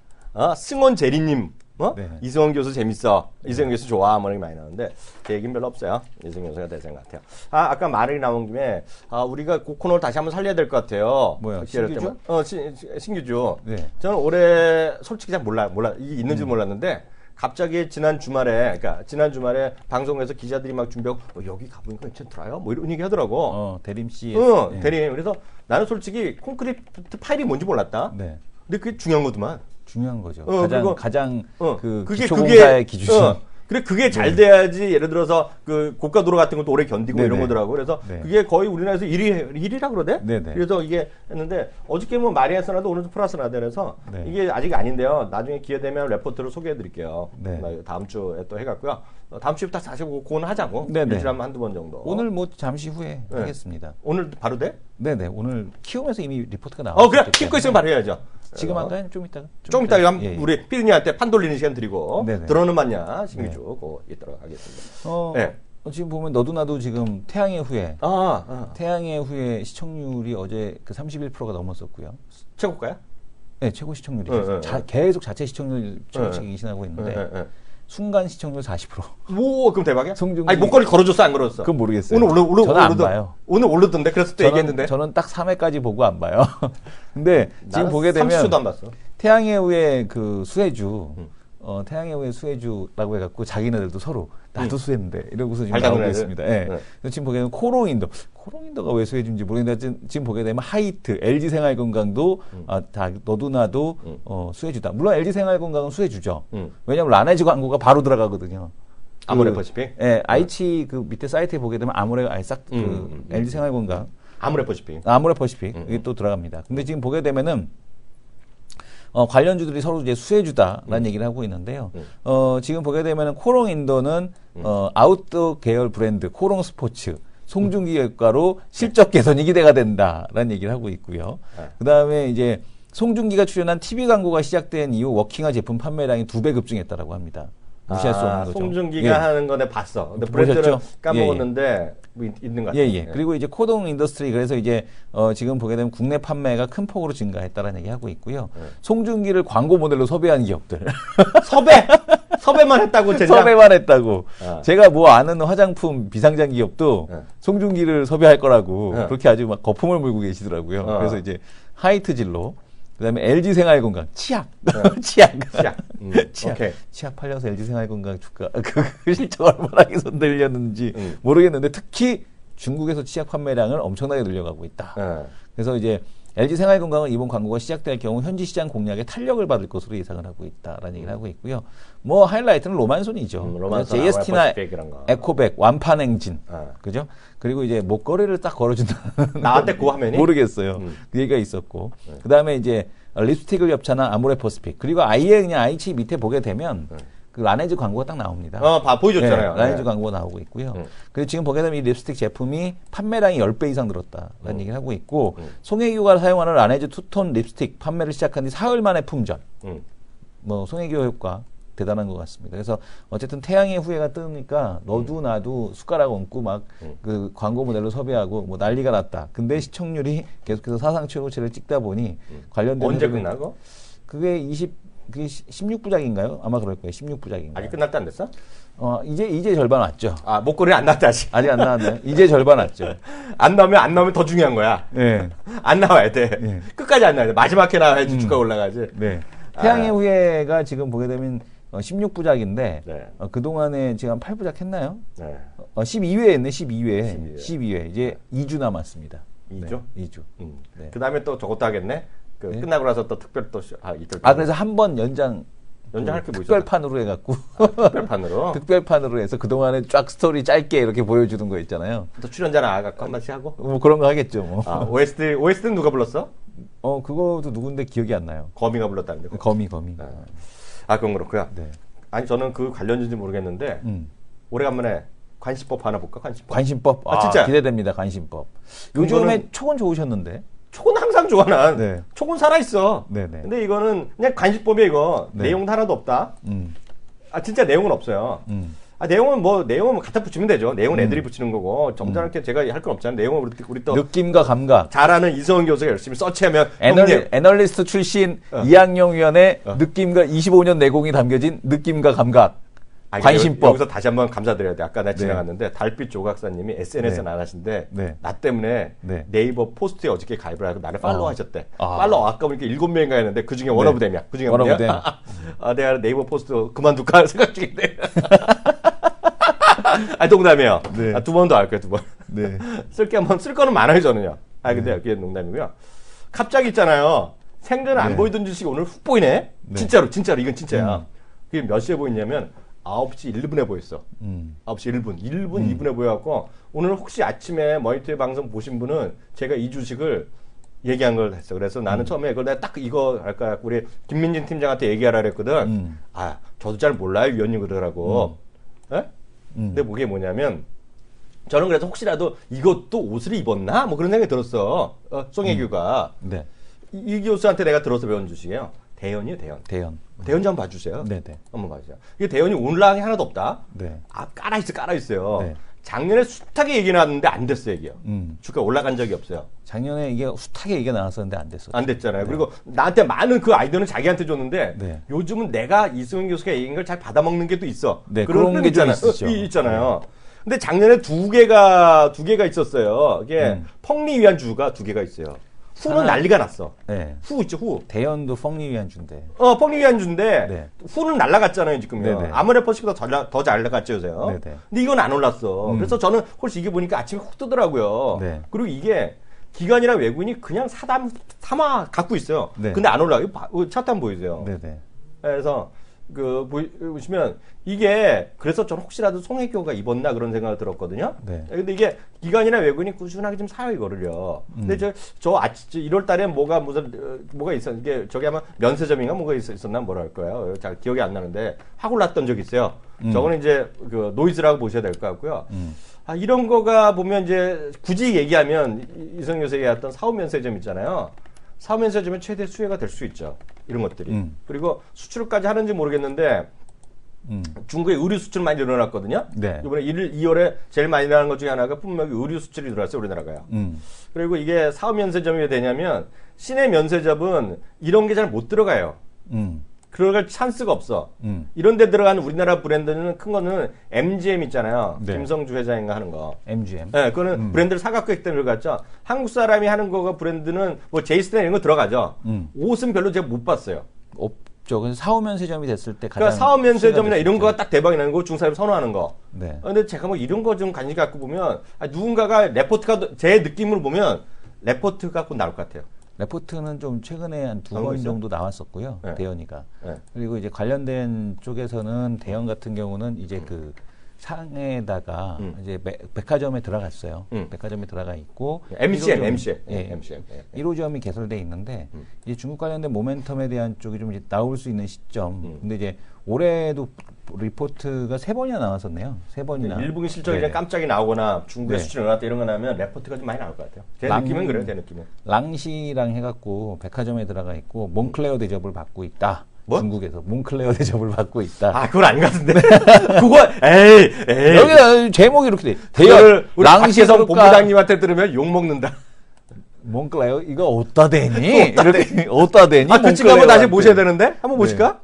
승원 제리님. 네. 이승원 교수 재밌어. 이승원 교수 좋아. 뭐 이렇게 많이 나오는데 제 얘기는 별로 없어요. 이승원 교수가 대세인 것 같아요. 아까 말이 나온 김에 우리가 그 코너를 다시 한번 살려야 될 것 같아요. 뭐야? 기회를 신규주? 때문에. 신규주. 네. 저는 올해 솔직히 잘 몰라. 이게 있는지도 몰랐는데 갑자기 지난 주말에 방송에서 기자들이 막 준비하고 여기 가보니까 괜찮더라요. 뭐 이런 얘기 하더라고. 대림 씨. 네. 대림. 그래서 나는 솔직히 콘크리트 파일이 뭔지 몰랐다. 네. 근데 그게 중요한 거더만. 중요한 거죠. 그리고, 가장 그 그게 기초공사의 기준이. 그래 그게 잘 돼야지 예를 들어서 그 고가도로 같은 것도 오래 견디고 네네. 이런 거더라고. 그래서 네. 그게 거의 우리나라에서 1위라 그러대. 네네. 그래서 이게 했는데 어저께 뭐 마리아스 나도 오늘 플러스 나대라서 네. 이게 아직 아닌데요. 나중에 기회 되면 레포트를 소개해 드릴게요. 네. 다음 주에 또 해갖고요. 다음 주부터 사실 그거는 하자고. 네네. 일주일에 한두 번 정도. 오늘 뭐 잠시 후에 네. 하겠습니다. 오늘 바로 돼? 네네. 오늘 키움에서 이미 리포트가 나왔어요. 그래. 키고 있으면 바로 해야죠. 지금 할까요? 좀 이따가? 좀 이따 가 예, 예. 우리 피디님한테 판 돌리는 시간 드리고 네네. 들어오는 맞냐 신규 주고 있도록 하겠습니다. 네. 지금 보면 너도 나도 지금 태양의 후예 태양의 후예 시청률이 어제 그 31%가 넘었었고요. 최고가요? 네, 최고 시청률이 네. 계속 자체 시청률 최고치기 기신하고 있는데 순간 시청률 40%. 오, 그럼 대박이야? 송중기. 아니 목걸이 걸어줬어 안 걸어줬어? 그건 모르겠어요. 오늘 저는 안 봐요. 오늘 올르던데 그래서 또 얘기했는데. 저는 딱 3회까지 보고 안 봐요. 근데 지금 보게 되면 30초도 안 봤어. 태양의 후예 그 수혜주 태양의 후예 수혜주라고 해갖고 자기네들도 서로 나도 수혜인데 이러고서 지금 나오고 있습니다. 예. 네. 지금 보게 되면 코롱인더가 왜 수혜주인지 모르겠는데 지금 보게 되면 하이트, LG생활건강도 다 너도 나도 수혜주다. 물론 LG생활건강은 수혜주죠. 왜냐하면 라네즈 광고가 바로 들어가거든요. 아모레퍼시픽? 예, 아이치 그 밑에 사이트에 보게 되면 아모레 LG생활건강 아모레퍼시픽. 아모레퍼시픽 이게 또 들어갑니다. 근데 지금 보게 되면은 관련주들이 서로 이제 수혜주다라는 얘기를 하고 있는데요. 지금 보게 되면은 코롱인더는 아웃도어 계열 브랜드 코롱 스포츠 송중기 효과로 실적 개선이 기대가 된다라는 얘기를 하고 있고요. 그다음에 이제 송중기가 출연한 TV 광고가 시작된 이후 워킹화 제품 판매량이 2배 급증했다라고 합니다. 무시할 수 없는 거죠. 송중기가 예. 하는 거 내가 봤어. 근데 브랜드를 보셨죠? 까먹었는데 뭐 있는 것 같아요. 예. 그리고 이제 코동 인더스트리 그래서 이제 지금 보게 되면 국내 판매가 큰 폭으로 증가했다라는 얘기 하고 있고요. 송중기를 광고 모델로 섭외한 기업들. 섭외만 했다고 진짜. 섭외만 했다고. 제가 뭐 아는 화장품 비상장 기업도 송중기를 섭외할 거라고 그렇게 아주 막 거품을 물고 계시더라고요. 그래서 이제 하이트질로 그다음에 LG생활건강 치약 치약 팔려서 LG생활건강 주가 그 실적 얼마나 개선 늘렸는지 모르겠는데 특히 중국에서 치약 판매량을 엄청나게 늘려가고 있다. 그래서 이제 LG생활건강은 이번 광고가 시작될 경우 현지 시장 공략에 탄력을 받을 것으로 예상을 하고 있다라는 얘기를 하고 있고요. 뭐 하이라이트는 로만손이죠. 로만손, JST나 에코백, 완판행진, 그죠? 그리고 이제 목걸이를 딱 걸어준다. 나한테 그 화면이? 모르겠어요. 그 얘기가 있었고, 그 다음에 이제 립스틱을 겹쳐난 아모레퍼시픽, 그리고 아예 그냥 아이치 밑에 보게 되면. 그 라네즈 광고가 딱 나옵니다. 보여줬잖아요. 네, 라네즈 광고가 나오고 있고요. 그리고 지금 보게 되면 이 립스틱 제품이 판매량이 10배 이상 늘었다라는 얘기를 하고 있고, 송혜교가 사용하는 라네즈 투톤 립스틱 판매를 시작한 지 사흘 만에 품절. 뭐 송혜교 효과 대단한 것 같습니다. 그래서 어쨌든 태양의 후예가 뜨니까 너도 나도 숟가락 얹고 막 그 광고 모델로 섭외하고 뭐 난리가 났다. 근데 시청률이 계속해서 사상 최고치를 찍다 보니 관련된 언제 끝나고? 그게 16부작인가요? 아마 그럴 거예요. 16부작인가요? 아직 끝날 때 안 됐어? 이제 절반 왔죠. 목걸이 안 났다 아직. 아직 안 나왔나요? 이제 절반 왔죠. 안 나오면 더 중요한 거야. 네. 안 나와야 돼. 네. 끝까지 안 나와야 돼. 마지막에 나와야지 주가 올라가지. 네. 태양의 후예가 지금 보게 되면 16부작인데 네. 그동안에 지금 한 8부작 했나요? 네. 12회 했네. 12회. 이제 2주 남았습니다. 2주? 네, 2주. 네. 그 다음에 또 저것도 하겠네. 네. 끝나고 나서 또 특별 이틀. 그래서 한 번 연장할 게 뭐 있어? 특별판으로 해갖고. 특별판으로? 특별판으로 해서 그동안에 쫙 스토리 짧게 이렇게 보여주는 거 있잖아요. 또 출연자 나와갖고 한 번씩 하고? 뭐 그런 거 하겠죠, 뭐. OST는 누가 불렀어? 그거도 누군데 기억이 안 나요. 거미가 불렀다는데. 거미. 그건 그렇고요. 네. 아니, 저는 그 관련인지 모르겠는데, 오래간만에 관심법 하나 볼까? 관심법? 진짜? 기대됩니다, 관심법. 요즘에 촉은 좋으셨는데? 촉은 항상 좋아, 난. 네. 촉은 살아있어. 네네. 근데 이거는 그냥 관심법이야, 이거. 네. 내용도 하나도 없다. 진짜 내용은 없어요. 내용은 갖다 붙이면 되죠. 내용은 애들이 붙이는 거고, 점잖게 제가 할 건 없잖아요. 내용은 우리 또. 느낌과 감각. 잘 아는 이성훈 교수가 열심히 서치하면. 애널리스트 출신 이학용 위원의 느낌과 25년 내공이 담겨진 느낌과 감각. 관심법. 여기서 다시 한번 감사드려야 돼. 아까 내가 지나갔는데 달빛 조각사님이 SNS는 안 하신데 나 때문에 네이버 포스트에 어저께 가입을 하고 나를 팔로우 하셨대. 팔로우 아까 보니까 7명인가 했는데 그중에 원어브댐이야. 그중에 원어브댐. 내가 네이버 포스트 그만둘까 생각 중인데. 농담이에요. 네. 두 번도 할 거예요, 두 번. 네. 쓸 거는 많아요, 저는요. 근데 그게 농담이고요. 갑자기 있잖아요. 생전에 안 보이던 주식이 오늘 훅 보이네. 진짜로 이건 진짜야. 그게 몇 시에 보이냐면 9시 1분에 보였어. 9시 1분. 2분에 보여갖고 오늘 혹시 아침에 머니터리 방송 보신 분은 제가 이 주식을 얘기한 걸 했어. 그래서 나는 처음에 그걸 내가 딱 이거 할까 우리 김민진 팀장한테 얘기하라 그랬거든. 아, 저도 잘 몰라요. 위원님 그러더라고. 예? 근데 그게 뭐냐면 저는 그래서 혹시라도 이것도 옷을 입었나? 뭐 그런 생각이 들었어. 송혜교가. 네. 이 교수한테 내가 들어서 배운 주식이에요. 대연이요, 대연. 대연. 대연 좀 봐주세요. 네네. 한번 봐주세요. 이게 대연이 올라간 게 하나도 없다. 네. 아, 깔아있어요. 네. 작년에 숱하게 얘기 나왔는데 안 됐어, 얘기요. 주가 올라간 적이 없어요. 작년에 이게 숱하게 얘기가 나왔었는데 안 됐었죠. 안 됐잖아요. 네. 그리고 나한테 많은 그 아이디어는 자기한테 줬는데 네. 요즘은 내가 이승훈 교수가 얘기한 걸 잘 받아먹는 게 또 있어. 네, 그런 게 좀 있죠. 있잖아요. 근데 작년에 두 개가 있었어요. 이게 펑리 위한 주가 두 개가 있어요. 후는 난리가 났어. 네. 후 있죠, 후. 대연도 펑리 위한 주인데. 펑리 위한 주인데 네. 후는 날라갔잖아요, 지금요. 네네. 아모레퍼시보다 더 잘 나갔죠, 요새요. 네네. 근데 이건 안 올랐어. 그래서 저는 혹시 이게 보니까 아침에 훅 뜨더라고요. 네. 그리고 이게 기관이나 외국인이 그냥 삼아 갖고 있어요. 네. 근데 안 올라. 이거 차트 한번 보이세요. 네네. 그래서 보시면 이게 그래서 저는 혹시라도 송혜교가 입었나 그런 생각을 들었거든요. 네. 근데 이게 기관이나 외국인이 꾸준하게 좀 사요 이거를요. 근데 저 1월 달에 뭐가 있었 이게 저기 아마 면세점인가 뭐가 있었나 뭐랄까요. 잘 기억이 안 나는데 확 올랐던 적이 있어요. 저거는 이제 그 노이즈라고 보셔야 될 것 같고요. 아, 이런 거가 보면 이제 굳이 얘기하면 이성 교수가 얘기했던 사후면세점 있잖아요. 사후면세점은 최대 수혜가 될 수 있죠. 이런 것들이. 그리고 수출까지 하는지 모르겠는데 중국의 의류 수출 많이 늘어났거든요. 네. 이번에 2월에 제일 많이 일어나는 것 중에 하나가 분명히 의류 수출이 늘어났어요. 우리나라가요. 그리고 이게 사후면세점이 왜 되냐면 시내 면세점은 이런 게 잘 못 들어가요. 들어갈 찬스가 없어. 이런 데 들어가는 우리나라 브랜드는 큰 거는 MGM 있잖아요. 네. 김성주 회장인가 하는 거. MGM. 네, 그거는 브랜드를 사갖고 했던 들어갔죠. 한국 사람이 하는 거가 브랜드는 뭐 제이스나 이런 거 들어가죠. 옷은 별로 제가 못 봤어요. 없죠. 그래서 사후면세점이 됐을 때 가장. 그러니까 사후면세점이나 이런 거가 딱 대박이 나는 거 중사람이 선호하는 거. 네. 근데 제가 뭐 이런 거 좀 관심 갖고 보면 누군가가 레포트가 제 느낌으로 보면 레포트가 곧 나올 것 같아요. 레포트는 좀 최근에 한 2번 정도 나왔었고요. 네. 대연이가. 네. 그리고 이제 관련된 쪽에서는 대연 같은 경우는 이제 그 상에다가 이제 백화점에 들어갔어요. 백화점에 들어가 있고 MCM. 예. 1호점이 개설돼 있는데 이제 중국 관련된 모멘텀에 대한 쪽이 좀 이제 나올 수 있는 시점. 근데 이제 올해도 리포트가 3번이나 나왔었네요. 3번이나. 1분기 실적이 그냥 깜짝이 나오거나 중국에 네. 수출이 늘어났다 이런 거 나면 레포트가 좀 많이 나올 것 같아요. 제 느낌은 그래요. 제 느낌은. 랑시랑 해갖고 백화점에 들어가 있고 몽클레어 대접을 받고 있다. 뭐? 중국에서 몽클레어 대접을 받고 있다. 아, 그건 아닌 것 같은데. 그거, 에이. 여기 제목이 이렇게 돼. 그걸 우리 랑시 박혜성 그럴까? 본부장님한테 들으면 욕 먹는다. 몽클레어 이거 어디다 대니? 이렇게 어디다 대니? 아, 그 친구 한번 다시 모셔야 되는데? 한번 모실까?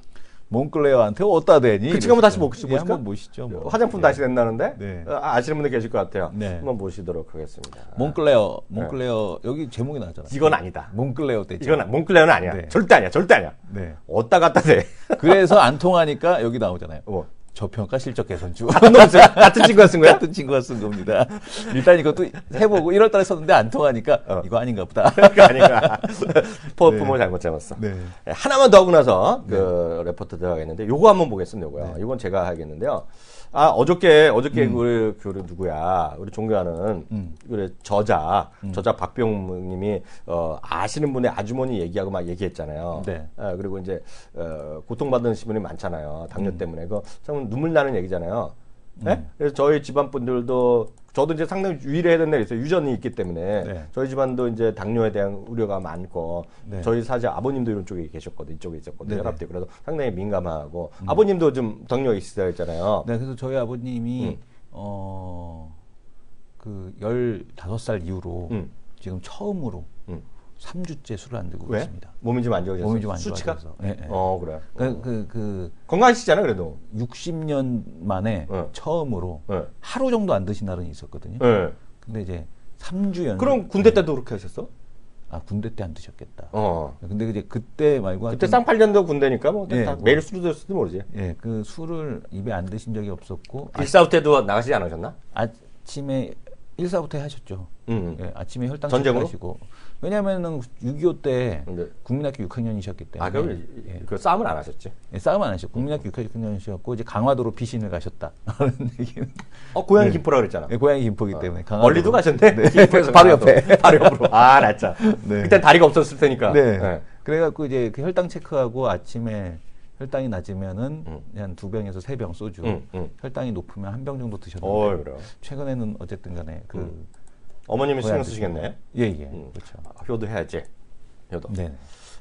몽클레어한테 어디다 대니? 그 친구 한번 다시 모실까? 한번 모시죠. 뭐. 화장품 다시 낸다는데? 네. 아시는 분들 계실 것 같아요. 네. 한번 모시도록 하겠습니다. 몽클레어 여기 제목이 나왔잖아요. 이건 아니다. 몽클레어 대접. 이건 몽클레어는 아니야. 네. 절대 아니야. 절대 아니야. 네. 어디다 갖다 대. 그래서 안 통하니까 여기 나오잖아요. 뭐. 저평가 실적 개선주. 같은 친구가 쓴 거야? 같은 친구가 쓴 겁니다. 일단 이것도 해보고 1월 달에 썼는데 안 통하니까 이거 아닌가 보다. 그거 아닌가. 포스포모 잘못 잡았어. 네. 하나만 더 하고 나서 그 레포트 들어가겠는데 요거 한번 보겠습니다. 요거요. 이건 제가 하겠는데요. 아, 어저께 우리 누구야? 우리 존경하는 우리 저자 박병님이 아시는 분의 아주머니 얘기하고 막 얘기했잖아요. 네. 그리고 이제 고통받으신 분이 많잖아요. 당뇨 때문에. 그거 참 눈물 나는 얘기잖아요. 네? 그래서 저희 집안 분들도 저도 이제 상당히 유의를 해야 된다 그랬어요. 유전이 있기 때문에 네. 저희 집안도 이제 당뇨에 대한 우려가 많고 네. 저희 사실 아버님도 이런 쪽에 계셨거든요. 이쪽에 있었거든요. 네네. 혈압도 그래서 상당히 민감하고 아버님도 좀 당뇨가 있으시다 했잖아요. 네, 그래서 저희 아버님이 그 15살 이후로 지금 처음으로 3주째 술을 안 드고 왜? 있습니다. 몸이 좀 안 좋아져서? 몸이 좀 안 수치가? 좋아져서. 네, 네. 그래. 건강하시잖아 그래도. 60년 만에 처음으로 네. 하루 정도 안 드신 날은 있었거든요. 네. 근데 이제 3주 연속. 그럼 군대 때도 그렇게 하셨어? 아, 군대 때 안 드셨겠다. 어. 근데 이제 그때 말고 그때 쌍팔년도 군대니까 뭐 예, 다 뭐. 매일 술을 드셨을지도 모르지. 예, 그 술을 입에 안 드신 적이 없었고 빌사우 때도 나가시지 않으셨나? 아침에 1사부터 하셨죠. 예, 아침에 혈당 전쟁으로? 체크하시고. 왜냐하면은 6.25 때 근데 국민학교 6학년이셨기 때문에. 그럼 예. 그 싸움은 안 하셨지? 예, 싸움 안 하셨고 국민학교 6학년이셨고 이제 강화도로 피신을 가셨다. 그런 얘기는. 고향이 김포라 그랬잖아. 예, 고향이 김포기 때문에. 강화도로. 멀리도 가셨네. 김포에서 바로 강화도. 옆에. 바로 옆으로. 나 참. 네. 그때 다리가 없었을 테니까. 네. 그래갖고 이제 그 혈당 체크하고 아침에 혈당이 낮으면은 한 2병에서 3병 소주, 혈당이 높으면 1병 정도 드셨는데 그래요. 최근에는 어쨌든 간에 어머님이 신경 쓰시겠네. 예. 그렇죠. 효도해야지. 효도. 네.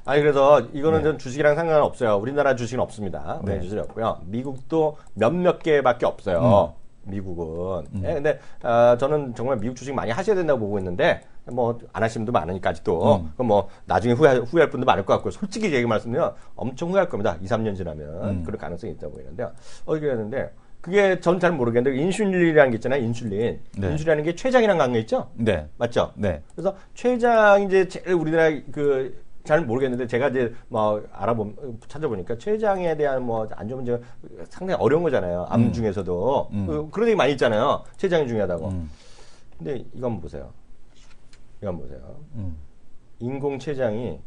아니 그래서 이거는 전 주식이랑 상관없어요. 우리나라 주식은 없습니다. 우리 주식이 없고요. 미국도 몇몇 개밖에 없어요. 미국은. 예, 근데 저는 정말 미국 주식 많이 하셔야 된다고 보고 있는데 뭐 안 하시는 분도 많으니까 아직도 그럼 뭐 나중에 후회할 분도 많을 것 같고요. 솔직히 얘기 말씀드리면 엄청 후회할 겁니다. 2, 3년 지나면 그럴 가능성이 있다고 보이는데요. 그랬는데 그게 전 잘 모르겠는데 인슐린이라는 게 있잖아요. 인슐린. 네. 인슐린이라는 게 췌장이랑 관계 있죠? 네. 맞죠? 네. 그래서 췌장이 이제 제일 우리나라 잘 모르겠는데 제가 이제 뭐 찾아보니까 췌장에 대한 뭐 안 좋은 문제가 상당히 어려운 거잖아요. 암 중에서도 그런 얘기 많이 있잖아요. 췌장이 중요하다고. 근데 이거 한번 보세요. 인공 췌장이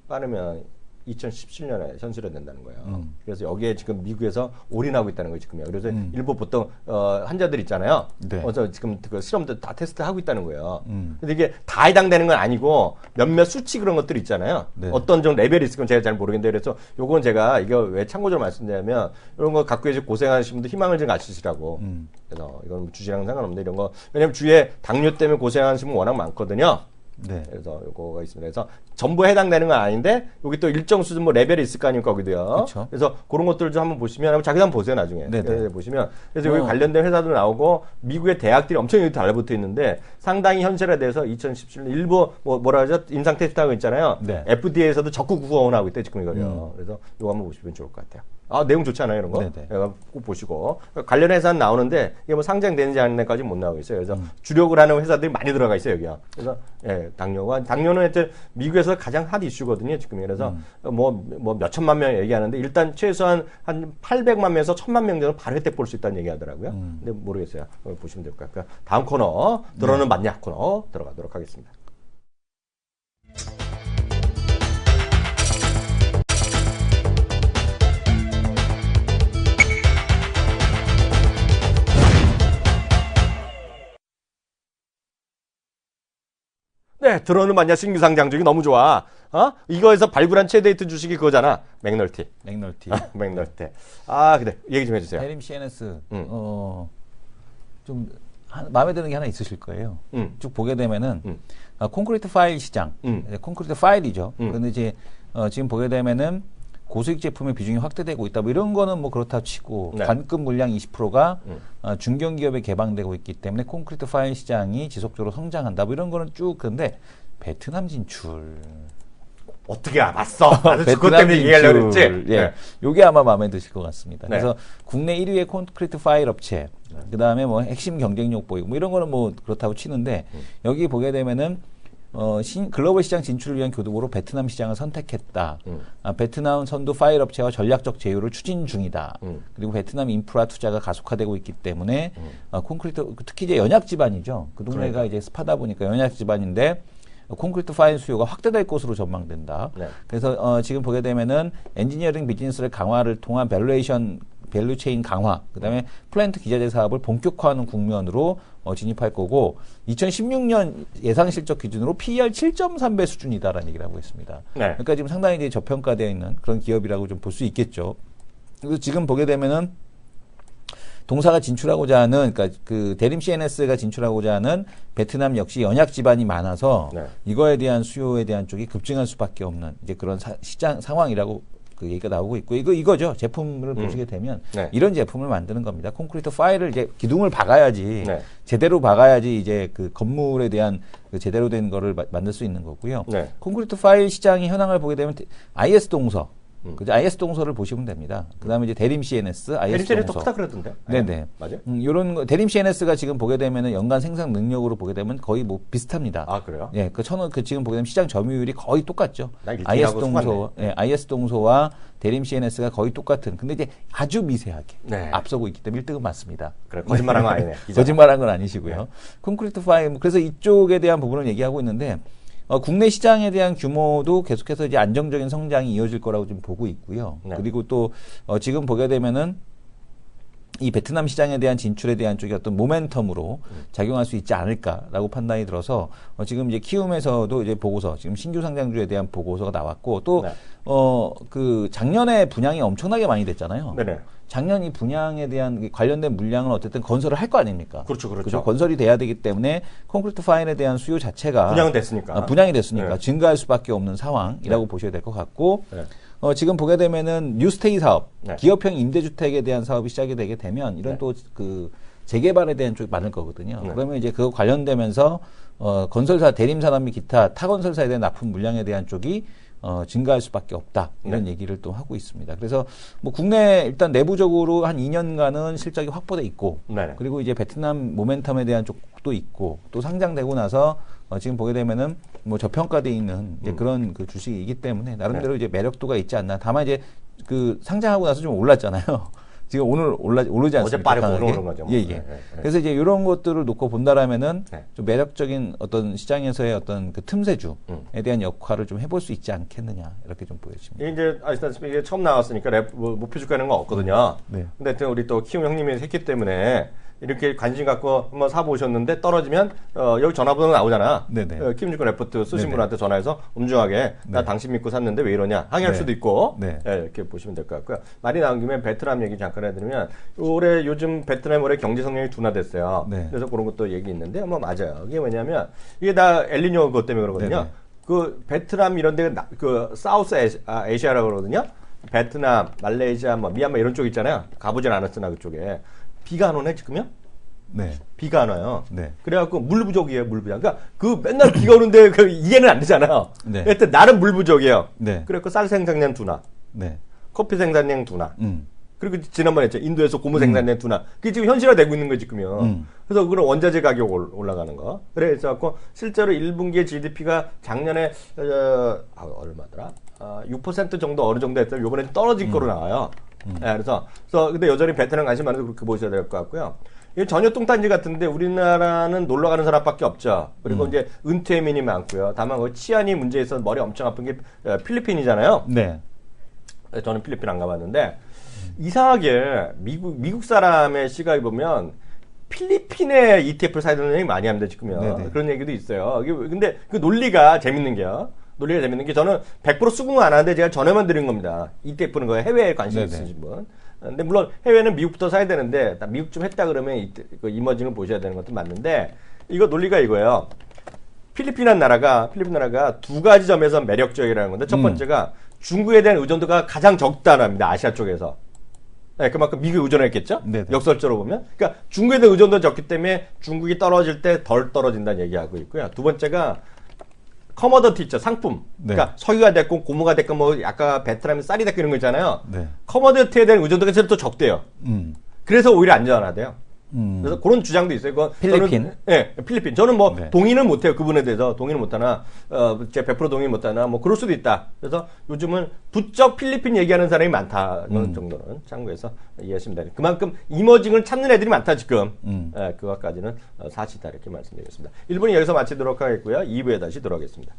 빠르면 2017년에 현실화된다는 거예요. 그래서 여기에 지금 미국에서 올인하고 있다는 거예요, 지금요. 그래서 일부 보통 환자들 있잖아요. 네. 그래서 지금 그 실험도 다 테스트하고 있다는 거예요. 근데 이게 다 해당되는 건 아니고 몇몇 수치 그런 것들이 있잖아요. 네. 어떤 정도 레벨이 있을 건 제가 잘 모르겠는데 그래서 요건 제가 이거 왜 참고적으로 말씀드리냐면 이런 거 갖고 계시고 고생하시는 분들 희망을 좀 가지시라고. 그래서 이건 주식이랑 상관없는데 이런 거 왜냐면 주위에 당뇨 때문에 고생하시는 분 워낙 많거든요. 네. 그래서 요거가 있습니다. 그래서 전부 해당되는 건 아닌데 여기 또 일정 수준 뭐 레벨이 있을 거 아닙니까 거기도요. 그쵸. 그래서 그런 것들을 좀 한번 보시면 자기도 한번 보세요 나중에. 네네. 보시면 그래서 여기 관련된 회사도 나오고 미국의 대학들이 엄청 여기 달라붙어 있는데 상당히 현실화돼서 2017년 일부 뭐라 그러죠 임상 테스트하고 있잖아요. 네. FDA에서도 적극 후원하고 있대 지금 이거요. 그래서 이거 한번 보시면 좋을 것 같아요. 내용 좋지 않아요, 이런 거? 네네. 꼭 보시고. 관련 회사는 나오는데, 이게 뭐 상장되는지 아닌 데까지 못 나오고 있어요. 그래서 주력을 하는 회사들이 많이 들어가 있어요, 여기요. 그래서, 당뇨는 하여튼 미국에서 가장 핫 이슈거든요, 지금. 그래서 뭐 몇천만 명 얘기하는데, 일단 최소한 한 800만 명에서 1000만 명 정도 바로 혜택 볼 수 있다는 얘기 하더라고요. 근데 모르겠어요. 보시면 될 것 같고요. 다음 코너, 들어는 맞냐 코너 들어가도록 하겠습니다. 네, 들어오는 만냐 신규 상장 중이 너무 좋아. 이거에서 발굴한 최대 히트 주식이 그거잖아. 맥널티. 맥널티. 맥널티. 그래. 얘기 좀 해주세요. 대림 CNS. 좀 마음에 드는 게 하나 있으실 거예요. 쭉 보게 되면은 콘크리트 파일 시장. 콘크리트 파일이죠. 그런데 이제 지금 보게 되면은 고수익 제품의 비중이 확대되고 있다. 뭐 이런 거는 뭐 그렇다 치고 네. 반급 물량 20%가 중견기업에 개방되고 있기 때문에 콘크리트 파일 시장이 지속적으로 성장한다. 뭐 이런 거는 쭉 그런데 베트남 진출. 어떻게 알았어? 나도 그것 때문에 얘기하려고 그랬지? 예. 요게 아마 마음에 드실 것 같습니다. 네. 그래서 국내 1위의 콘크리트 파일 업체, 그 다음에 뭐 핵심 경쟁력 보이고 뭐 이런 거는 뭐 그렇다고 치는데 여기 보게 되면은 글로벌 시장 진출을 위한 교두보로 베트남 시장을 선택했다. 베트남 선도 파일 업체와 전략적 제휴를 추진 중이다. 그리고 베트남 인프라 투자가 가속화되고 있기 때문에 콘크리트 특히 이제 연약 지반이죠. 그 동네가 이제 습하다 보니까 연약 지반인데 콘크리트 파일 수요가 확대될 것으로 전망된다. 네. 그래서 지금 보게 되면은 엔지니어링 비즈니스를 강화를 통한 밸류 체인 강화, 그다음에 플랜트 기자재 사업을 본격화하는 국면으로 진입할 거고 2016년 예상 실적 기준으로 PER 7.3배 수준이다라는 얘기를 하고 있습니다. 네. 그러니까 지금 상당히 이제 저평가되어 있는 그런 기업이라고 좀 볼 수 있겠죠. 그래서 지금 보게 되면은 동사가 진출하고자 하는, 그러니까 그 대림 CNS가 진출하고자 하는 베트남 역시 연약 지반이 많아서 네. 이거에 대한 수요에 대한 쪽이 급증할 수밖에 없는 이제 그런 시장 상황이라고 그 얘기가 나오고 있고 이거죠. 제품을 보시게 되면 네. 이런 제품을 만드는 겁니다. 콘크리트 파일을 이제 기둥을 박아야지 네. 제대로 박아야지 이제 그 건물에 대한 그 제대로 된 거를 만들 수 있는 거고요. 네. 콘크리트 파일 시장의 현황을 보게 되면 IS 동서 그죠? IS 동서를 보시면 됩니다. 그다음에 이제 대림 CNS, IS 대림 동서. 또 크다 그러던데. 네네. 맞아요? 요런 거, 대림 CNS가 지금 보게 되면은 연간 생산 능력으로 보게 되면 거의 뭐 비슷합니다. 아, 그래요? 예, 그 지금 보게 되면 시장 점유율이 거의 똑같죠. 나 일찍 IS 하고 동서, 속았네. 예, IS 동서와 대림 CNS가 거의 똑같은. 근데 이제 아주 미세하게 네. 앞서고 있기 때문에 1등은 맞습니다. 그래, 거짓말한 거 아니네. 기자가. 거짓말한 건 아니시고요. 콘크리트 파이브, 그래서 이쪽에 대한 부분을 얘기하고 있는데, 국내 시장에 대한 규모도 계속해서 이제 안정적인 성장이 이어질 거라고 좀 보고 있고요. 네. 그리고 또, 지금 보게 되면은, 이 베트남 시장에 대한 진출에 대한 쪽이 어떤 모멘텀으로 작용할 수 있지 않을까라고 판단이 들어서, 지금 이제 키움에서도 이제 보고서, 지금 신규 상장주에 대한 보고서가 나왔고, 또, 네. 그 작년에 분양이 엄청나게 많이 됐잖아요. 네네. 작년 이 분양에 대한 관련된 물량을 어쨌든 건설을 할 거 아닙니까? 그렇죠, 그렇죠. 그죠? 건설이 돼야 되기 때문에 콘크리트 파일에 대한 수요 자체가 분양은 됐으니까. 분양이 됐으니까 네. 증가할 수밖에 없는 상황이라고 보셔야 될 것 같고, 네. 지금 보게 되면은 뉴스테이 사업, 네. 기업형 임대주택에 대한 사업이 시작이 되게 되면 이런 네. 또 그 재개발에 대한 쪽이 많을 거거든요. 네. 그러면 이제 그거 관련되면서 건설사, 대림산업 및 기타 타건설사에 대한 납품 물량에 대한 쪽이 증가할 수밖에 없다. 이런 네. 얘기를 또 하고 있습니다. 그래서 뭐 국내 일단 내부적으로 한 2년간은 실적이 확보돼 있고, 네. 그리고 이제 베트남 모멘텀에 대한 쪽도 있고, 또 상장되고 나서 지금 보게 되면은 뭐 저평가돼 있는 이제 그런 그 주식이기 때문에 나름대로 이제 매력도가 있지 않나. 다만 이제 그 상장하고 나서 좀 올랐잖아요. 지금 오늘 오르지 않습니까? 어제 빠르고 강하게? 오늘 오른 거죠. 뭐. 예, 예. 네, 네, 네. 그래서 이제 이런 것들을 놓고 본다라면은 네. 좀 매력적인 어떤 시장에서의 어떤 그 틈새주에 대한 역할을 좀 해볼 수 있지 않겠느냐 이렇게 좀 보여집니다. 이게 이제 아시다시피 이게 처음 나왔으니까 목표 주가는 건 없거든요. 네. 근데 하여튼 우리 또 키움 형님이 했기 때문에 이렇게 관심 갖고 한번 사보셨는데 떨어지면 여기 전화번호 나오잖아. 네네. 키움증권 레포트 쓰신 네네. 분한테 전화해서 엄중하게 나 네. 당신 믿고 샀는데 왜 이러냐 항의할 네. 수도 있고 네. 예, 이렇게 보시면 될 것 같고요. 말이 나온 김에 베트남 얘기 잠깐 해드리면 올해 요즘 베트남 올해 경제 성장이 둔화됐어요. 네. 그래서 그런 것도 얘기 있는데 뭐 맞아요. 이게 뭐냐면 이게 다 엘니뇨 그것 때문에 그러거든요. 네네. 그 베트남 이런 데가 그 사우스 아시아라고 그러거든요. 베트남, 말레이시아, 뭐 미얀마 이런 쪽 있잖아요. 가보진 않았으나 그쪽에 비가 안 오네 지금요? 네. 비가 안 와요. 네. 그래갖고 물 부족이에요, 물 부족. 그러니까 그 맨날 비가 오는데 그 이해는 안 되잖아요. 네. 하여튼 나름 물 부족이에요. 네. 그래갖고 쌀 생산량 둔화, 네. 커피 생산량 둔화. 음. 그리고 지난번에 했죠. 인도에서 고무 생산량 둔화. 그게 지금 현실화되고 있는 거지, 지금요. 그래서 그런 원자재 가격 올라가는 거. 그래서 갖고 실제로 1분기의 GDP가 작년에 얼마더라? 6% 정도 어느 정도 했더니 이번에 떨어질 거로 나와요. 네, 그래서 근데 여전히 베트남 관심 많아서 그렇게 보셔야 될 것 같고요. 이게 전혀 똥단지 같은데 우리나라는 놀러 가는 사람밖에 없죠. 그리고 이제 은퇴민이 많고요. 다만 그 치안이 문제에 있어서 머리 엄청 아픈 게 필리핀이잖아요. 네. 저는 필리핀 안 가봤는데 이상하게 미국 사람의 시각에 보면 필리핀에 ETF를 사야 되는 얘기 많이 합니다 지금요. 네네. 그런 얘기도 있어요. 근데 그 논리가 재밌는 게요. 논리가 재밌는 게 저는 100% 수긍 안 하는데 제가 전해만 드린 겁니다. ETF는 거에 해외에 관심 네네. 있으신 분. 근데 물론 해외는 미국부터 사야 되는데 미국 좀 했다 그러면 그 이머징을 보셔야 되는 것도 맞는데 이거 논리가 이거예요. 필리핀 나라가 두 가지 점에서 매력적이라는 건데 첫 번째가 중국에 대한 의존도가 가장 적다는 겁니다. 아시아 쪽에서. 네, 그만큼 미국에 의존했겠죠? 네네. 역설적으로 보면. 그러니까 중국에 대한 의존도가 적기 때문에 중국이 떨어질 때 덜 떨어진다는 얘기하고 있고요. 두 번째가 커머더티 있죠. 상품. 네. 그러니까 석유가 됐고 고무가 됐고 뭐 아까 베트남에 쌀이 됐고 이런 거 있잖아요. 네. 커머더티에 대한 의존도가 제일 또 적대요. 그래서 오히려 안전하대요. 그래서 그런 주장도 있어요. 그건 필리핀? 네, 필리핀. 저는 뭐 네. 동의는 못해요. 그분에 대해서 동의는 못하나, 제가 100% 동의 못하나, 뭐 그럴 수도 있다. 그래서 요즘은 부쩍 필리핀 얘기하는 사람이 많다는 정도는 참고해서 이해하시면 됩니다. 그만큼 이머징을 찾는 애들이 많다 지금. 그것까지는 사실이다 이렇게 말씀드리겠습니다. 1분이 여기서 마치도록 하겠고요. 2부에 다시 돌아오겠습니다.